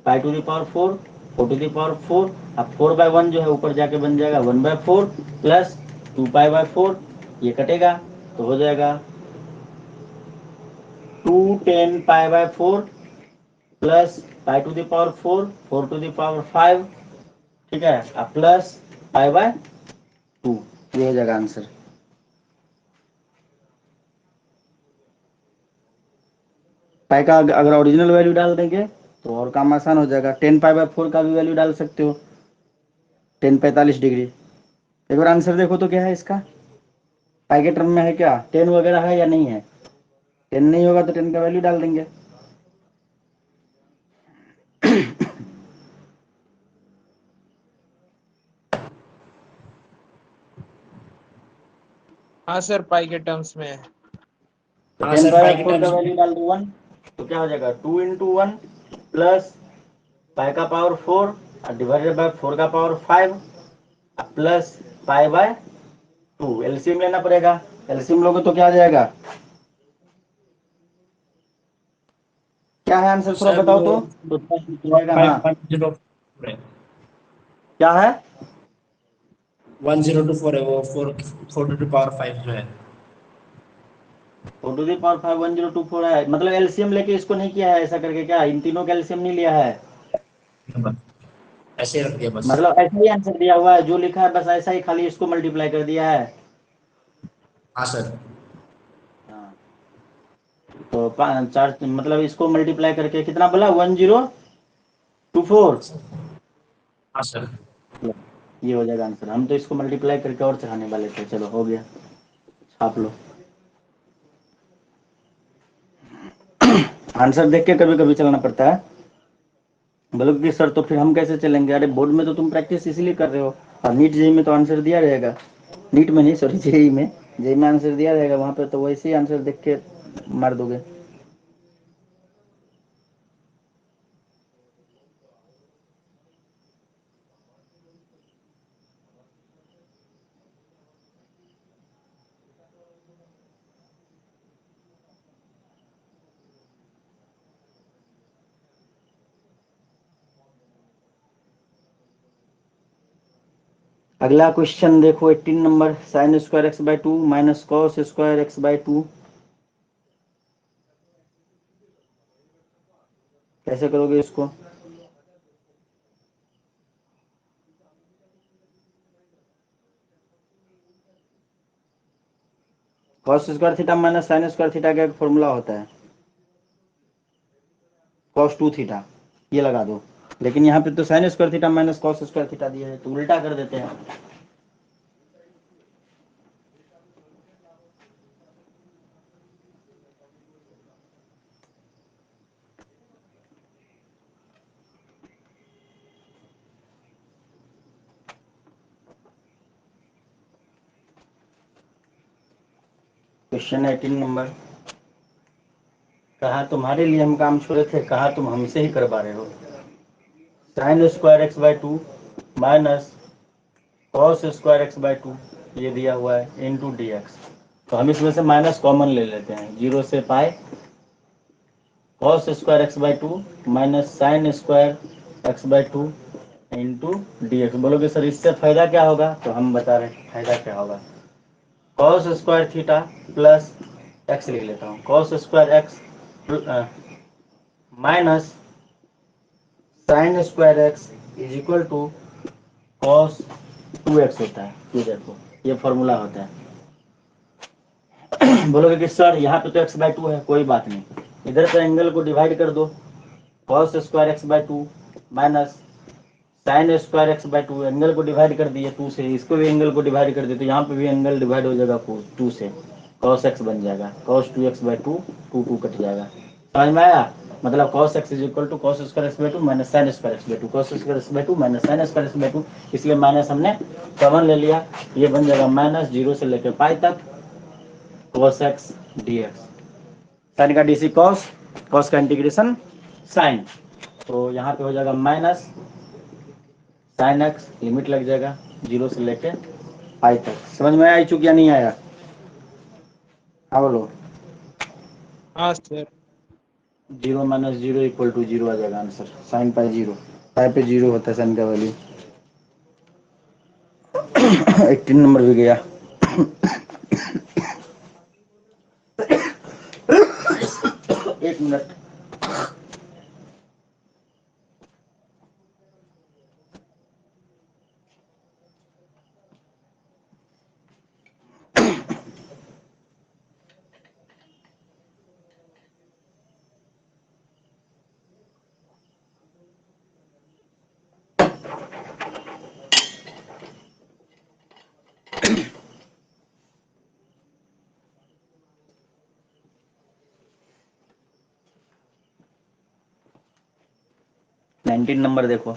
pi to the power 4 4 to the power 4। अब 4/1 जो है ऊपर जाके बन जाएगा 1/4 प्लस 2 पाई बाय 4, ये कटेगा तो हो जाएगा 2 10 pi by 4 plus pi to the power 4 4 to the power 5, ठीक है, अब प्लस पाई बाय 2, ये हो जाएगा आंसर। पाई का अगर ओरिजिनल वैल्यू डाल देंगे तो और काम आसान हो जाएगा। 10 पाई बाय 4 का भी वैल्यू डाल सकते हो, 10 45 डिग्री। एक बार आंसर देखो तो क्या है इसका, पाई के टर्म में है क्या, 10 वगैरह है या नहीं है? 10 नहीं होगा तो 10 का वैल्यू डाल देंगे। हाँ सर, पाई के टर्म्स में है। तो हाँ 10 सर, पाई पाई बाय के 4 का टर्म्स में। वैल्यू डाल दो 1, तो क्या हो जाएगा 2 इंटू 1 प्लस पाई का पावर 4 और डिवाइडेड बाय 4 का power 5 plus pi by 2। LCM लेना पड़ेगा, एलसीएम लोगे तो क्या आ जाएगा, क्या है आंसर थोड़ा सर बताओ वो तो आएगा। हाँ 5104 है, क्या है, 1024 है वो, 4 टू द पावर 5 जो है। 4 टू द पावर 5 1024 है, मतलब एलसीएम लेके इसको नहीं किया है ऐसा करके, क्या इन तीनों का एलसीएम नहीं लिया है? नंबर ऐसे ही रख दिया बस। मतलब ऐसा ही आंसर दिया हुआ है, जो लिखा है बस ऐसा ही, खाली इसको मल्टीप्लाई कर दिया है। हाँ सर। हाँ तो चार, मतलब इसको मल्टीप्लाई करके कितना बोला, 1024, हाँ सर। ये हो जाएगा आंसर। हम तो इसको मल्टीप्लाई करके और चढ़ाने वाले थे, चलो हो गया, छाप लो। आंसर देख के कभी कभी चलना पड़ता है। बोलोगे कि सर तो फिर हम कैसे चलेंगे? अरे बोर्ड में तो तुम प्रैक्टिस इसीलिए कर रहे हो, और नीट जेई में तो आंसर दिया रहेगा, नीट में नहीं सॉरी जेई में, जेई में आंसर दिया रहेगा, वहां पे तो वैसे ही आंसर देख के मार दोगे। अगला क्वेश्चन देखो 18 number, sign square X by 2 minus cos square X by 2, कैसे करोगे इसको? Cos square theta minus sine square theta का एक फॉर्मूला होता है, कॉस 2 थीटा, ये लगा दो। लेकिन यहाँ पे तो sine square theta minus cos square theta दिया है, तो उल्टा कर देते हैं। क्वेश्चन 18 नंबर, कहा तुम्हारे लिए हम काम छोड़े थे, कहा तुम हमसे ही करवा रहे हो। Sign square X by 2 minus cos square X by 2 ये दिया हुआ है इंटू डी एक्स। तो हम इसमें से माइनस कॉमन ले लेते हैं, 0 से pi cos square X by 2 minus sine square X by 2 into D x. बोलोगे सर इससे फायदा क्या होगा, तो हम बता रहे हैं फायदा क्या होगा। Cos square theta plus X लिख लेता हूँ, cos square X minus sine square X is equal to cos 2x होता है। ये देखो ये फॉर्मूला होता है। बोलोगे कि सर यहाँ पे तो x बाई 2 है, कोई बात नहीं, इधर का एंगल को डिवाइड कर दो, cos square X by 2 minus sine square X by to, angle को डिवाइड कर दिए 2 से, इसको भी एंगल को डिवाइड कर दिए, तो यहाँ पे भी एंगल डिवाइड हो जाएगा 2 से, cos x बन जाएगा, cos 2x बाई 2, 2 कट जाएगा। समझ में आया? मतलब cos x is equal to cos square X by two minus sine square X by two, cos square X by two minus sine square X by two, इसलिए minus हमने common ले लिया, ये बन जाएगा माइनस 0 से लेकर पाई तक cos x dx, साइन का डीसी cos, cos का इंटीग्रेशन साइन, तो यहाँ पे हो जाएगा माइनस साइन एक्स, लिमिट लग जाएगा 0 से लेके पाई तक। समझ में आया चूक या नहीं आया? हाँ बोलो। हाँ सर। 0 माइनस 0 इक्वल टू 0 आ जाएगा आंसर, साइन पाई 0, पाई पे 0 होता है साइन का वैल्यू। 18 नंबर भी गया। एक मिनट। नाइनटीन नंबर देखो।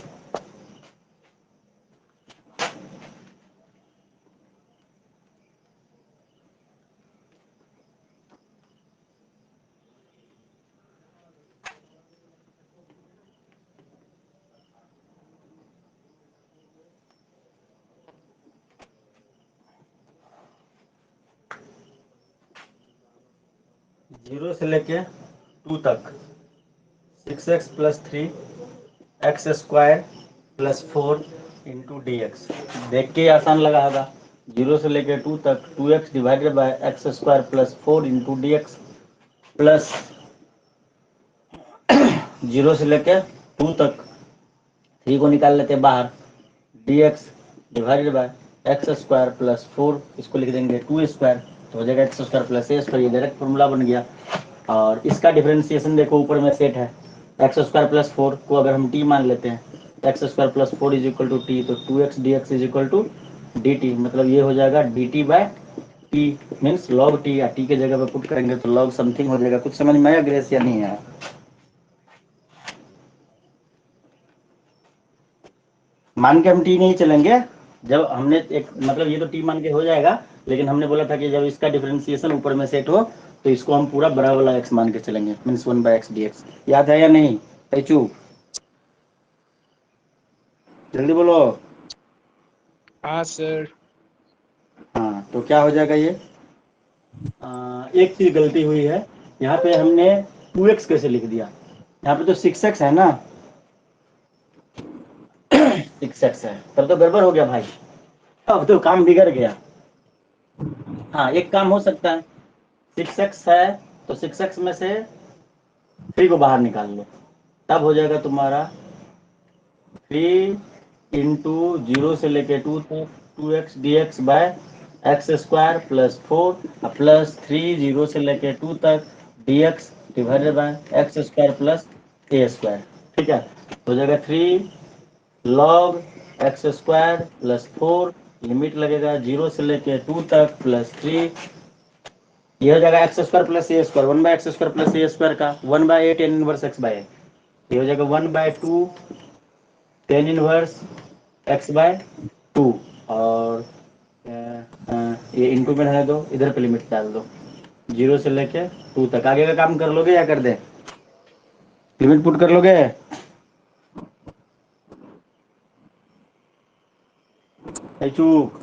जीरो से लेके 2 तक 6x plus 3 x square plus 4 into D x, देख के आसान लगा होगा। 0 से लेके 2 तक 2x divided by x square plus 4 into D x, plus 0 से लेके 2 तक 3 को निकाल लेते हैं बाहर, D x divided by X square plus 4, इसको लिख देंगे 2 स्क्वायर, तो हो जाएगा x square plus A square, ये डायरेक्ट फॉर्मूला बन गया। और इसका डिफरेंशिएशन देखो ऊपर में सेट है, एक्स स्क्वायर प्लस 4 को अगर हम टी मान लेते हैं, X square plus 4 is equal to T, तो 2x dx is equal to D T, मतलब ये हो जाएगा D T by T, means log T, या टी के जगह पे पुट करेंगे तो लॉग समथिंग हो जाएगा। कुछ समझ में आया ग्रेस या नहीं आया? मान के हम टी नहीं चलेंगे, जब हमने एक मतलब ये तो टी मान के हो जाएगा, लेकिन हमने बोला था कि जब इसका डिफरेंशिएशन ऊपर में सेट हो तो इसको हम पूरा बड़ा वाला एक्स मान के चलेंगे, मीन्स 1/x dx। याद है या नहीं? ऐचू जल्दी बोलो। हाँ सर। हाँ, तो क्या हो जाएगा ये? एक चीज गलती हुई है, यहाँ पे हमने 2x कैसे लिख दिया, यहाँ पे तो 6x है ना, 6x है, तब तो गड़बड़ हो गया भाई, अब तो काम बिगड़ गया। हाँ, एक काम हो सकता है, 6x है तो 6x में से 3 को बाहर निकाल लो, तब हो जाएगा तुम्हारा 3 इंटू 0 से लेके 2 तक 2x dx by X square plus 4 plus 3 0 से लेके 2 तक dx divided by X square plus A square. ठीक है, हो जाएगा 3 log X square plus 4, limit लगेगा 0 से लेके 2 तक प्लस 3, ये हो जाएगा x square plus A square, 1/x² plus A square का 1/8 टेन इनवर्स एक्स बाय, ये हो जाएगा 1/2 tan inverse x by two, और ये इंटू में रहने दो, इधर पे लिमिट डाल दो 0 से लेके 2 तक। आगे का काम कर लोगे या कर दे? लिमिट पुट कर लोगे? चूक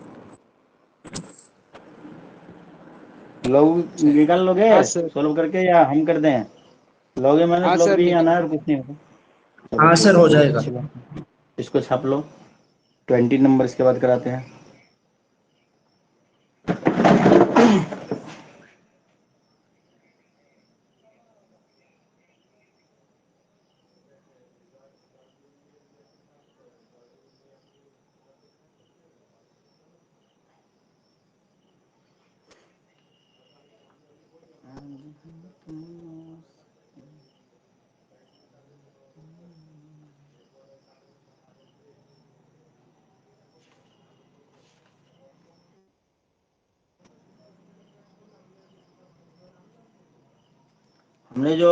लोग निकाल लोगे हाँ सर। सोल्व करके, या हम कर दें? लोगे मैंने हाँ लोग सर भी निकल। आना है और कुछ नहीं होगा। चलो हाँ ठीक सर है, हो बहुत जाएगा। अच्छी बात है। इसको छाप लो, 20 नंबर इसके बाद कराते हैं। हमने जो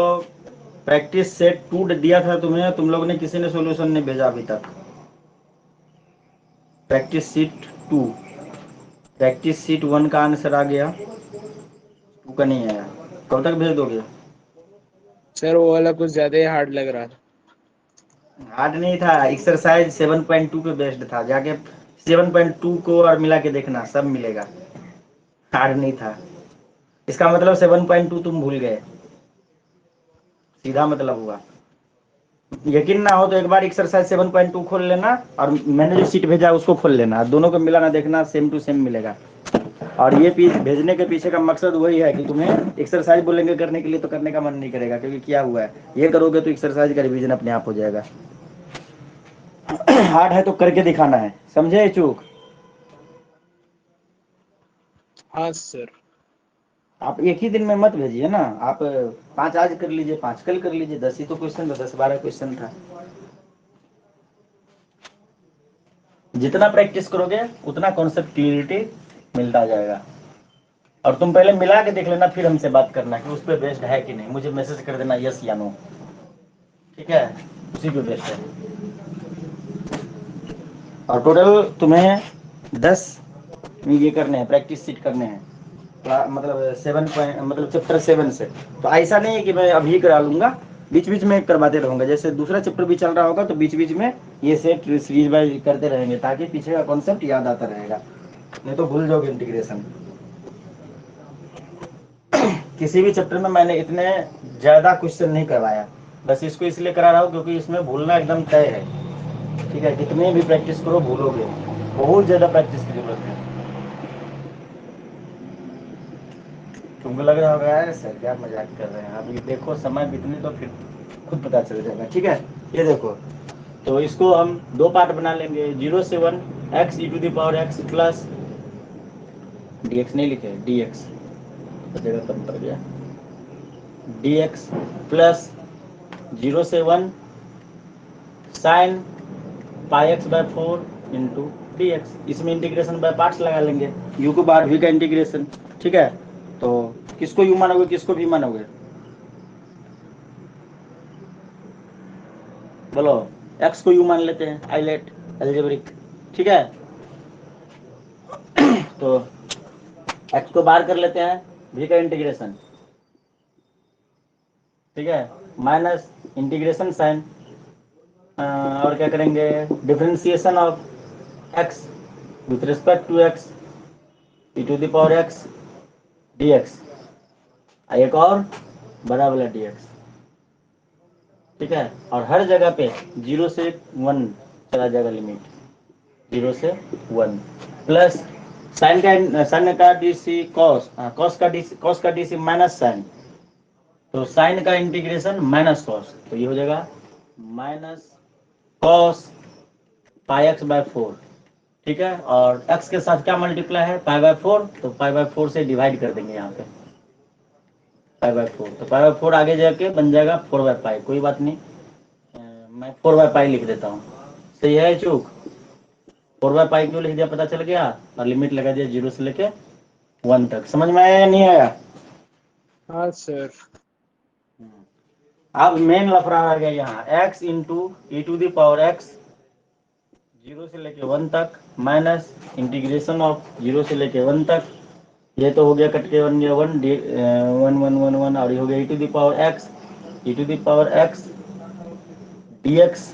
प्रैक्टिस सेट 2 दिया था तुम्हें, तुम लोगों ने किसी ने सॉल्यूशन नहीं भेजा अभी तक। प्रैक्टिस सीट 2, प्रैक्टिस सीट 1 का आंसर आ गया, 2 का नहीं आया। कब तक भेज दोगे? सर वो वाला कुछ ज्यादा ही हार्ड लग रहा था। हार्ड नहीं था, एक्सरसाइज 7.2 पे बेस्ड था। जाके 7.2 को और मिला के देखना, सब मिलेगा। हार्ड नहीं था। इसका मतलब 7.2 तुम भूल गए, सीधा मतलब हुआ। यकीन ना हो तो एक बार एक्सरसाइज 7.2 खोल लेना और मैंने जो सीट भेजा उसको खोल लेना, दोनों को मिलाना, देखना सेम टू सेम मिलेगा। और ये पीस भेजने के पीछे का मकसद वही है कि तुम्हें एक्सरसाइज बोलेंगे करने के लिए तो करने का मन नहीं करेगा, क्योंकि क्या हुआ है, ये करोगे तो एक्सरसाइज का रिवीजन अपने आप हो जाएगा। हार्ड है तो करके दिखाना है, समझे चूक? हाँ सर। आप एक ही दिन में मत भेजिए ना, आप 5 आज कर लीजिए, 5 कल कर लीजिए। 10 ही तो क्वेश्चन था, 10-12 क्वेश्चन था। जितना प्रैक्टिस करोगे उतना कॉन्सेप्ट क्लियरिटी मिलता जाएगा। और तुम पहले मिला के देख लेना, फिर हमसे बात करना कि उस पर बेस्ड है कि नहीं। मुझे मैसेज कर देना यस या नो, ठीक है? उसी पे बेस्ड है। और टोटल तुम्हें 10 ये करने हैं, प्रैक्टिस सीट करने हैं, मतलब 7 मतलब चैप्टर 7 से। तो ऐसा नहीं है कि मैं अभी करा लूंगा, बीच बीच में करवाते रहूंगा। जैसे दूसरा चैप्टर भी चल रहा होगा तो बीच बीच में ये सेट सीरीज वाइज करते रहेंगे, ताकि पीछे का कॉन्सेप्ट याद आता रहेगा, नहीं तो भूल जाओगे इंटीग्रेशन। किसी भी चैप्टर में मैंने इतने ज्यादा क्वेश्चन नहीं करवाया, बस इसको इसलिए करा रहा हूँ क्योंकि इसमें भूलना एकदम तय है, ठीक है? कितने भी प्रैक्टिस करो भूलोगे, बहुत ज्यादा प्रैक्टिस की जरूरत है। तुमको लग रहा होगा यार सर क्या मजाक कर रहे हैं, अभी देखो समय बीतने तो फिर खुद पता चल जाएगा, ठीक है? ये देखो, तो इसको हम 2 पार्ट बना लेंगे। 0 से 1 x e to the power x plus dx नहीं लिखे, dx जगह कम पड़ गया, dx प्लस 0 से 1 sine pi X by 4 into dx। इसमें इंटीग्रेशन बाय पार्ट्स लगा लेंगे, u को बाहर v का इंटीग्रेशन, ठीक है? तो किसको u मानोगे, किसको v मानोगे? बोलो। x को u मान लेते हैं, आइलेट एल्जेब्रिक, ठीक है? तो x को बाहर कर लेते हैं, v का इंटीग्रेशन, ठीक है? माइनस इंटीग्रेशन साइन, और क्या करेंगे, differentiation of x with respect to x e to the power x dx, एक और बड़ा वाला dx, ठीक है? और हर जगह पे 0 से 1 चला जाएगा लिमिट, 0 से 1 प्लस साइन का डीसी कॉस, कॉस का डीसी माइनस साइन, तो साइन का इंटीग्रेशन माइनस कॉस, तो ये हो जाएगा minus cos pi X by 4, ठीक है? और x के साथ क्या मल्टीप्लाई है, पाई बाय 4, तो पाई बाय 4 से डिवाइड कर देंगे यहाँ पे, पाई बाय 4, तो पाई बाय 4 आगे जाके बन जाएगा 4 बाय पाई। कोई बात नहीं, मैं 4 बाय पाई लिख देता हूँ, सही है चूक? 4 बाय पाई क्यों लिख दिया पता चल गया, और लिमिट लगा दिया 0 से लेके 1 तक। समझ में आया या नहीं आया? हाँ सर। अब मेन लफड़ा आ गया यहाँ, x into E to the power x 0 से लेके 1 तक माइनस इंटीग्रेशन ऑफ 0 से लेके 1 तक, ये तो हो गया कट के 1 गया 1 1 1 1 1, और ये हो गया e to the power x dx,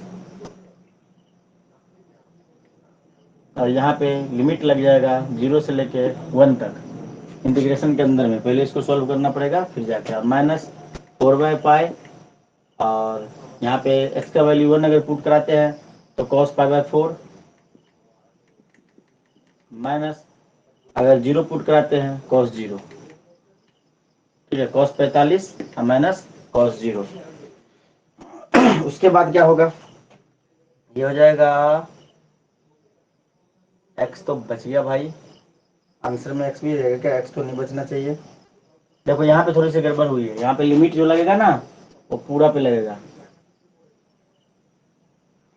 और यहाँ पे लिमिट लग जाएगा 0 से लेके 1 तक इंटीग्रेशन के अंदर में। पहले इसको सॉल्व करना पड़ेगा, फिर जाके माइनस 4 बाय पाई, और यहाँ पे x का वैल्यू 1 अगर पुट कराते हैं तो cos पाई बाय 4, माइनस अगर 0 पुट कराते हैं cos 0, ठीक है? cos 45 और माइनस cos 0। उसके बाद क्या होगा, ये हो जाएगा, x तो बच गया भाई, आंसर में x भी रहेगा क्या? x तो नहीं बचना चाहिए। देखो यहाँ पे थोड़ी सी गड़बड़ हुई है, यहाँ पे लिमिट जो लगेगा ना वो पूरा पे लगेगा,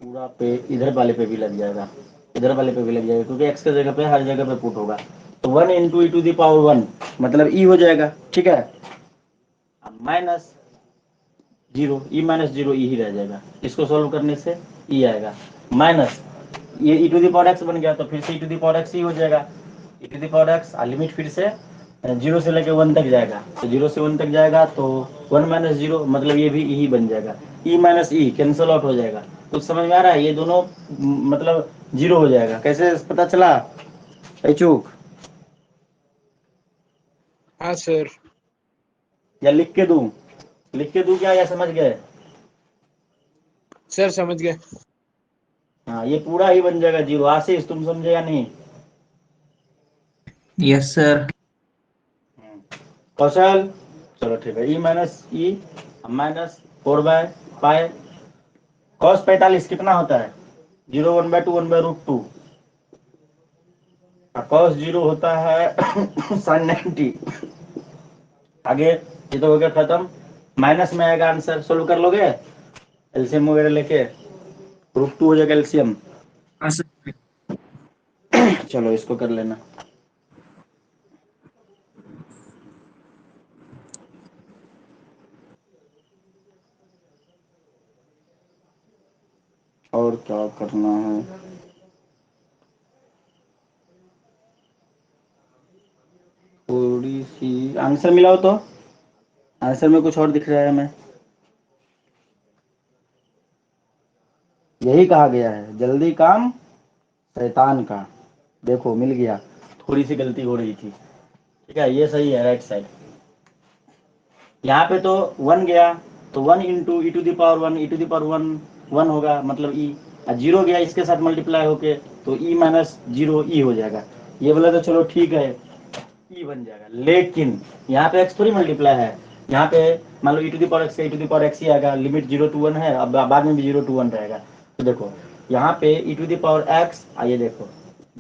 पूरा पे, इधर वाले पे भी लग जाएगा, इधर वाले पे भी लग जाएगा, क्योंकि x की जगह पे हर जगह पे पुट होगा। तो 1 into E to the power 1 मतलब e हो जाएगा, ठीक है? Minus zero, e minus zero e ही रह जाएगा। इसको सोल्व करने से ई आएगा, माइनस ये e to the power x बन गया, तो फिर से e to the power x ही हो जाएगा। E to the power x limit फिर से जीरो से लेके 1 तक जाएगा, तो जीरो से 1 तक जाएगा तो 1 माइनस जीरो, मतलब ये भी ई ही बन जाएगा। ई माइनस ई कैंसिल आउट हो जाएगा। कुछ समझ में आ रहा है? ये दोनों मतलब जीरो हो जाएगा। कैसे पता चला चूक? हाँ सर। या लिख के दूं? लिख के दूं क्या, या समझ गए? सर समझ गए। हाँ, ये पूरा ही बन जाएगा जीरो। आशीष तुम समझे या नहीं? Yes sir. कौशल चलो ठीक है। E minus E minus 4/पाई cos 45 कितना होता है? 0 1/2 1/√2। कॉस 0 होता है sin 90। आगे ये तो हो गया खत्म। माइनस में आएगा आंसर, सोल्व कर लोगे एलसीएम वगैरह लेके? √2 हो जाएगा एलसीएम। हाँ सर। चलो इसको कर लेना। और क्या करना है? थोड़ी सी आंसर मिलाओ तो। आंसर में कुछ और दिख रहा है हमें। यही कहा गया है, जल्दी काम शैतान का। देखो मिल गया, थोड़ी सी गलती हो रही थी। ठीक है, ये सही है, राइट साइड। यहाँ पे तो 1 गया, तो 1 into E to the power 1, e to the power 1 1 होगा, मतलब ई। 0 गया इसके साथ मल्टीप्लाई होके, तो ई माइनस जीरो ई हो जाएगा। ये बोला तो चलो ठीक है, ई बन जाएगा। लेकिन यहाँ पे एक्स थोड़ी मल्टीप्लाई है। यहाँ पे मान लो ई टू दी पावर एक्स का ई टू दी पावर एक्स ही आएगा। लिमिट 0 to 1 है, अब बाद में भी 0 to 1 रहेगा। तो देखो यहाँ पे ई टू दी पावर एक्स, आइए देखो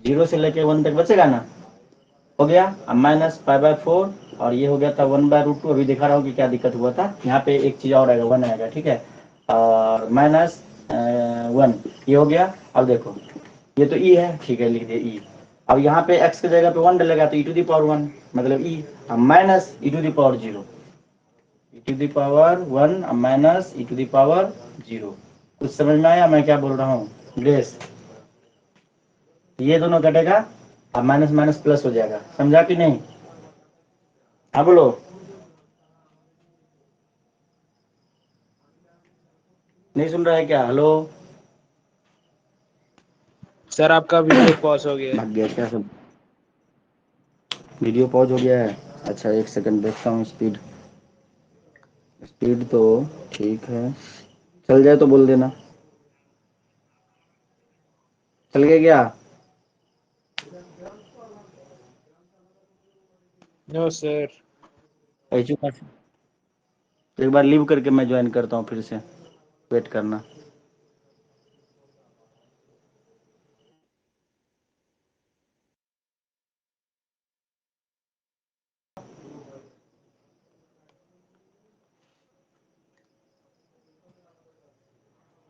0 से लेके 1 तक बचेगा ना, हो गया। अब माइनस पाई/4, और ये हो गया था 1/√2। अभी दिखा रहा हूँ कि क्या दिक्कत हुआ था। यहाँ पे एक चीज और आएगा, 1 आएगा, ठीक है। और माइनस 1 ये हो गया। अब देखो ये तो ई है, ठीक है, लिख दिया ई। अब यहाँ पे x की जगह पे 1 डलेगा, तो ई टू दी पावर 1 मतलब ई। अब minus e to the power 0, e to the power 1 minus e to the power 0। कुछ समझ में आया मैं क्या बोल रहा हूँ? ग्रेस, ये दोनों कटेगा, अब माइनस माइनस प्लस हो जाएगा। समझा कि नहीं? हाँ बोलो। नहीं सुन रहा है क्या? हेलो, सर आपका वीडियो पॉज हो गया है। भाग गया क्या सब? वीडियो पॉज हो गया है? अच्छा एक सेकंड देखता हूँ। स्पीड स्पीड तो ठीक है, चल जाए तो बोल देना। चल गया क्या? No sir. एक बार लीव करके मैं ज्वाइन करता हूँ फिर से, वेट करना।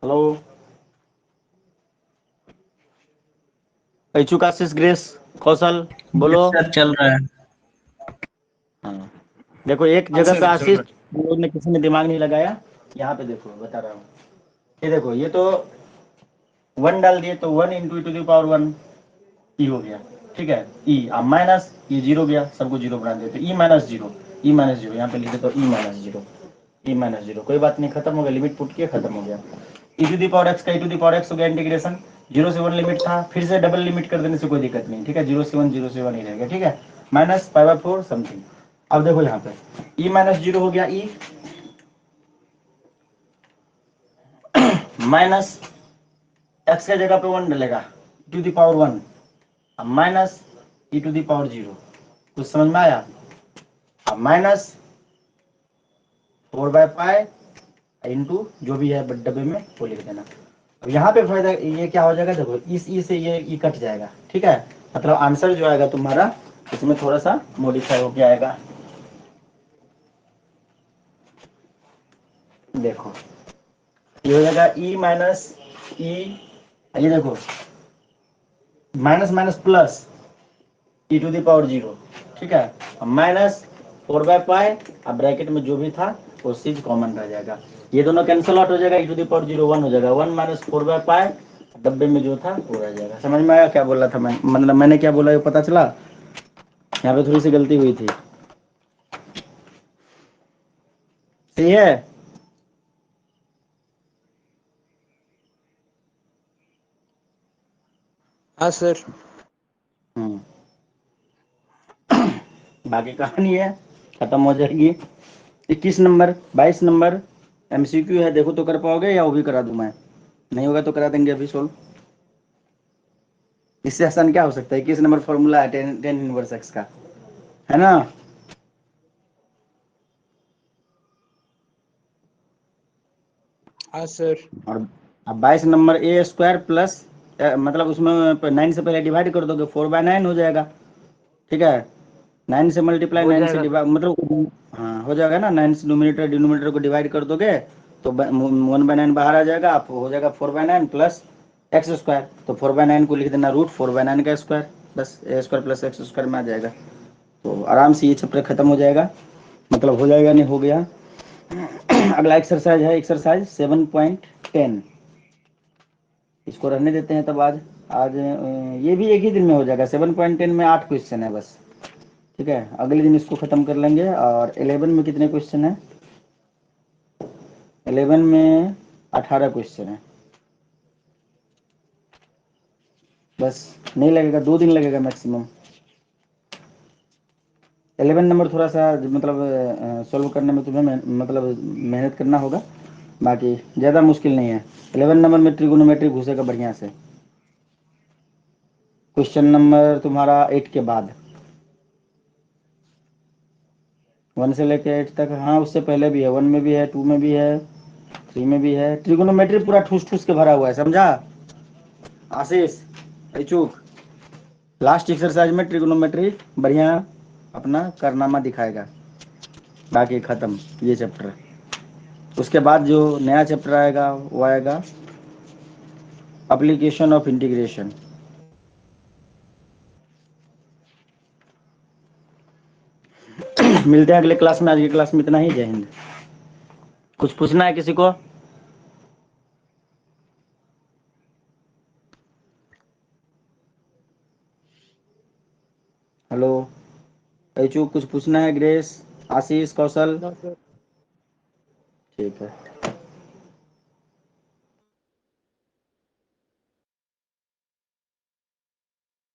हेलो, इच्छुक, आशीष, ग्रेस, कौशल बोलो। यस सर, चल रहा है। हाँ देखो, एक हाँ जगह पे सर चल आशीष रहा लोग ने किसी ने दिमाग नहीं लगाया। यहाँ पे देखो बता रहा हूँ, ये देखो ये तो 1 डाल दिए, तो 1 into E to the power 1 e हो गया, ठीक है। ई अब माइनस ये 0 गया, सबको 0 बना दिया, तो ई minus zero, e minus zero यहाँ पे लिखे तो ई minus zero, e minus zero. कोई बात नहीं, खत्म हो गया, लिमिट पुट किया, खत्म हो गया। ई टू दी पावर एक्स का ई टू दी पावर एक्स हो गया इंटीग्रेशन। 0 से 1 लिमिट था, फिर से डबल लिमिट कर देने से कोई दिक्कत नहीं, ठीक है। 0 से 1 0 से 1 ही रहेगा, ठीक है। Minus pi something. अब देखो यहाँ पे ई माइनस जीरो हो गया, ई माइनस एक्स के जगह पे 1 डलेगा, टू दी पावर 1 अब minus e to the power 0। कुछ समझ में आया? अब माइनस 4/पाई इंटू जो भी है डब्बे में वो लिख देना। अब यहाँ पे फायदा ये क्या हो जाएगा, देखो इस ई से ये ई कट जाएगा, ठीक है। मतलब आंसर जो आएगा तुम्हारा इसमें थोड़ा सा मॉडिफाई होके आएगा। देखो ये हो जाएगा ई माइनस ई, ये देखो minus minus plus e to the power 0, ठीक है। अब माइनस 4/पाई, अब ब्रैकेट में जो भी था वो चीज कॉमन रह जाएगा। ये दोनों कैंसिल आउट हो जाएगा, e टू द पावर 0 1 हो जाएगा, 1 माइनस 4/पाई, डब्बे में जो था वो रह जाएगा। समझ में आया क्या बोला था मैं, मतलब मैंने क्या बोला ये पता चला? यहाँ पे थोड़ी सी गलती हुई थी, सही है। हाँ सर। बाकी कहानी है खत्म हो जाएगी। 21 नंबर 22 नंबर MCQ है, देखो तो कर पाओगे या वो भी करा दूं मैं? नहीं होगा तो करा देंगे अभी सोल्व। इससे आसान क्या हो सकता है? 21 नंबर फॉर्मूला है टेन इनवर्स एक्स का, है ना? हाँ सर। और अब 22 नंबर A² प्लस मतलब उसमें 9 से पहले डिवाइड कर दोगे, 4/9 हो जाएगा। ठीक है, 9 से मल्टीप्लाई, हो 9 से जाएगा सर। डिवाइड, मतलब हाँ हो जाएगा ना। 9 से न्यूमिनेटर डिनोमिनेटर को डिवाइड कर दोगे तो 1/9 बाहर आ जाएगा, आप हो जाएगा 4/9 प्लस x²। तो 4/9 को लिख देना √4/9 का स्क्वायर, बस a² प्लस x² में आ जाएगा। तो आराम से ये चैप्टर खत्म हो जाएगा, मतलब हो जाएगा नहीं हो गया। अगला एक्सरसाइज है एक्सरसाइज 7.10, इसको रहने देते हैं तब। आज ये भी एक ही दिन में हो जाएगा। 7.10 में 8 क्वेश्चन है बस, ठीक है। अगले दिन इसको खत्म कर लेंगे। और 11 में कितने क्वेश्चन है? 11 में 18 क्वेश्चन है बस, नहीं लगेगा, 2 दिन लगेगा मैक्सिमम। 11 नंबर थोड़ा सा मतलब सॉल्व करने में तुम्हें मतलब मेहनत करना होगा, बाकी ज़्यादा मुश्किल नहीं है। 11 नंबर में ट्रिगोनोमेट्री घुसेगा बढ़िया से। क्वेश्चन नंबर तुम्हारा 8 के बाद, 1 से लेके 8 तक। हाँ उससे पहले भी है, 1 में भी है, 2 में भी है, 3 में भी है। ट्रिगोनोमेट्री पूरा ठूस ठूस के भरा हुआ है, समझा आशीष? चूक, लास्ट एक्सरसाइज में ट्रिगोनोमेट्री बढ़िया अपना कारनामा दिखाएगा, बाकी खत्म ये चैप्टर। उसके बाद जो नया चैप्टर आएगा वो आएगा एप्लीकेशन ऑफ इंटीग्रेशन। मिलते हैं अगले क्लास में। आज की क्लास में इतना ही। जय हिंद। कुछ पूछना है किसी को? हेलो ऐचू, कुछ पूछना है? Grace, Ashish, Kaushal? No sir. ठीक है।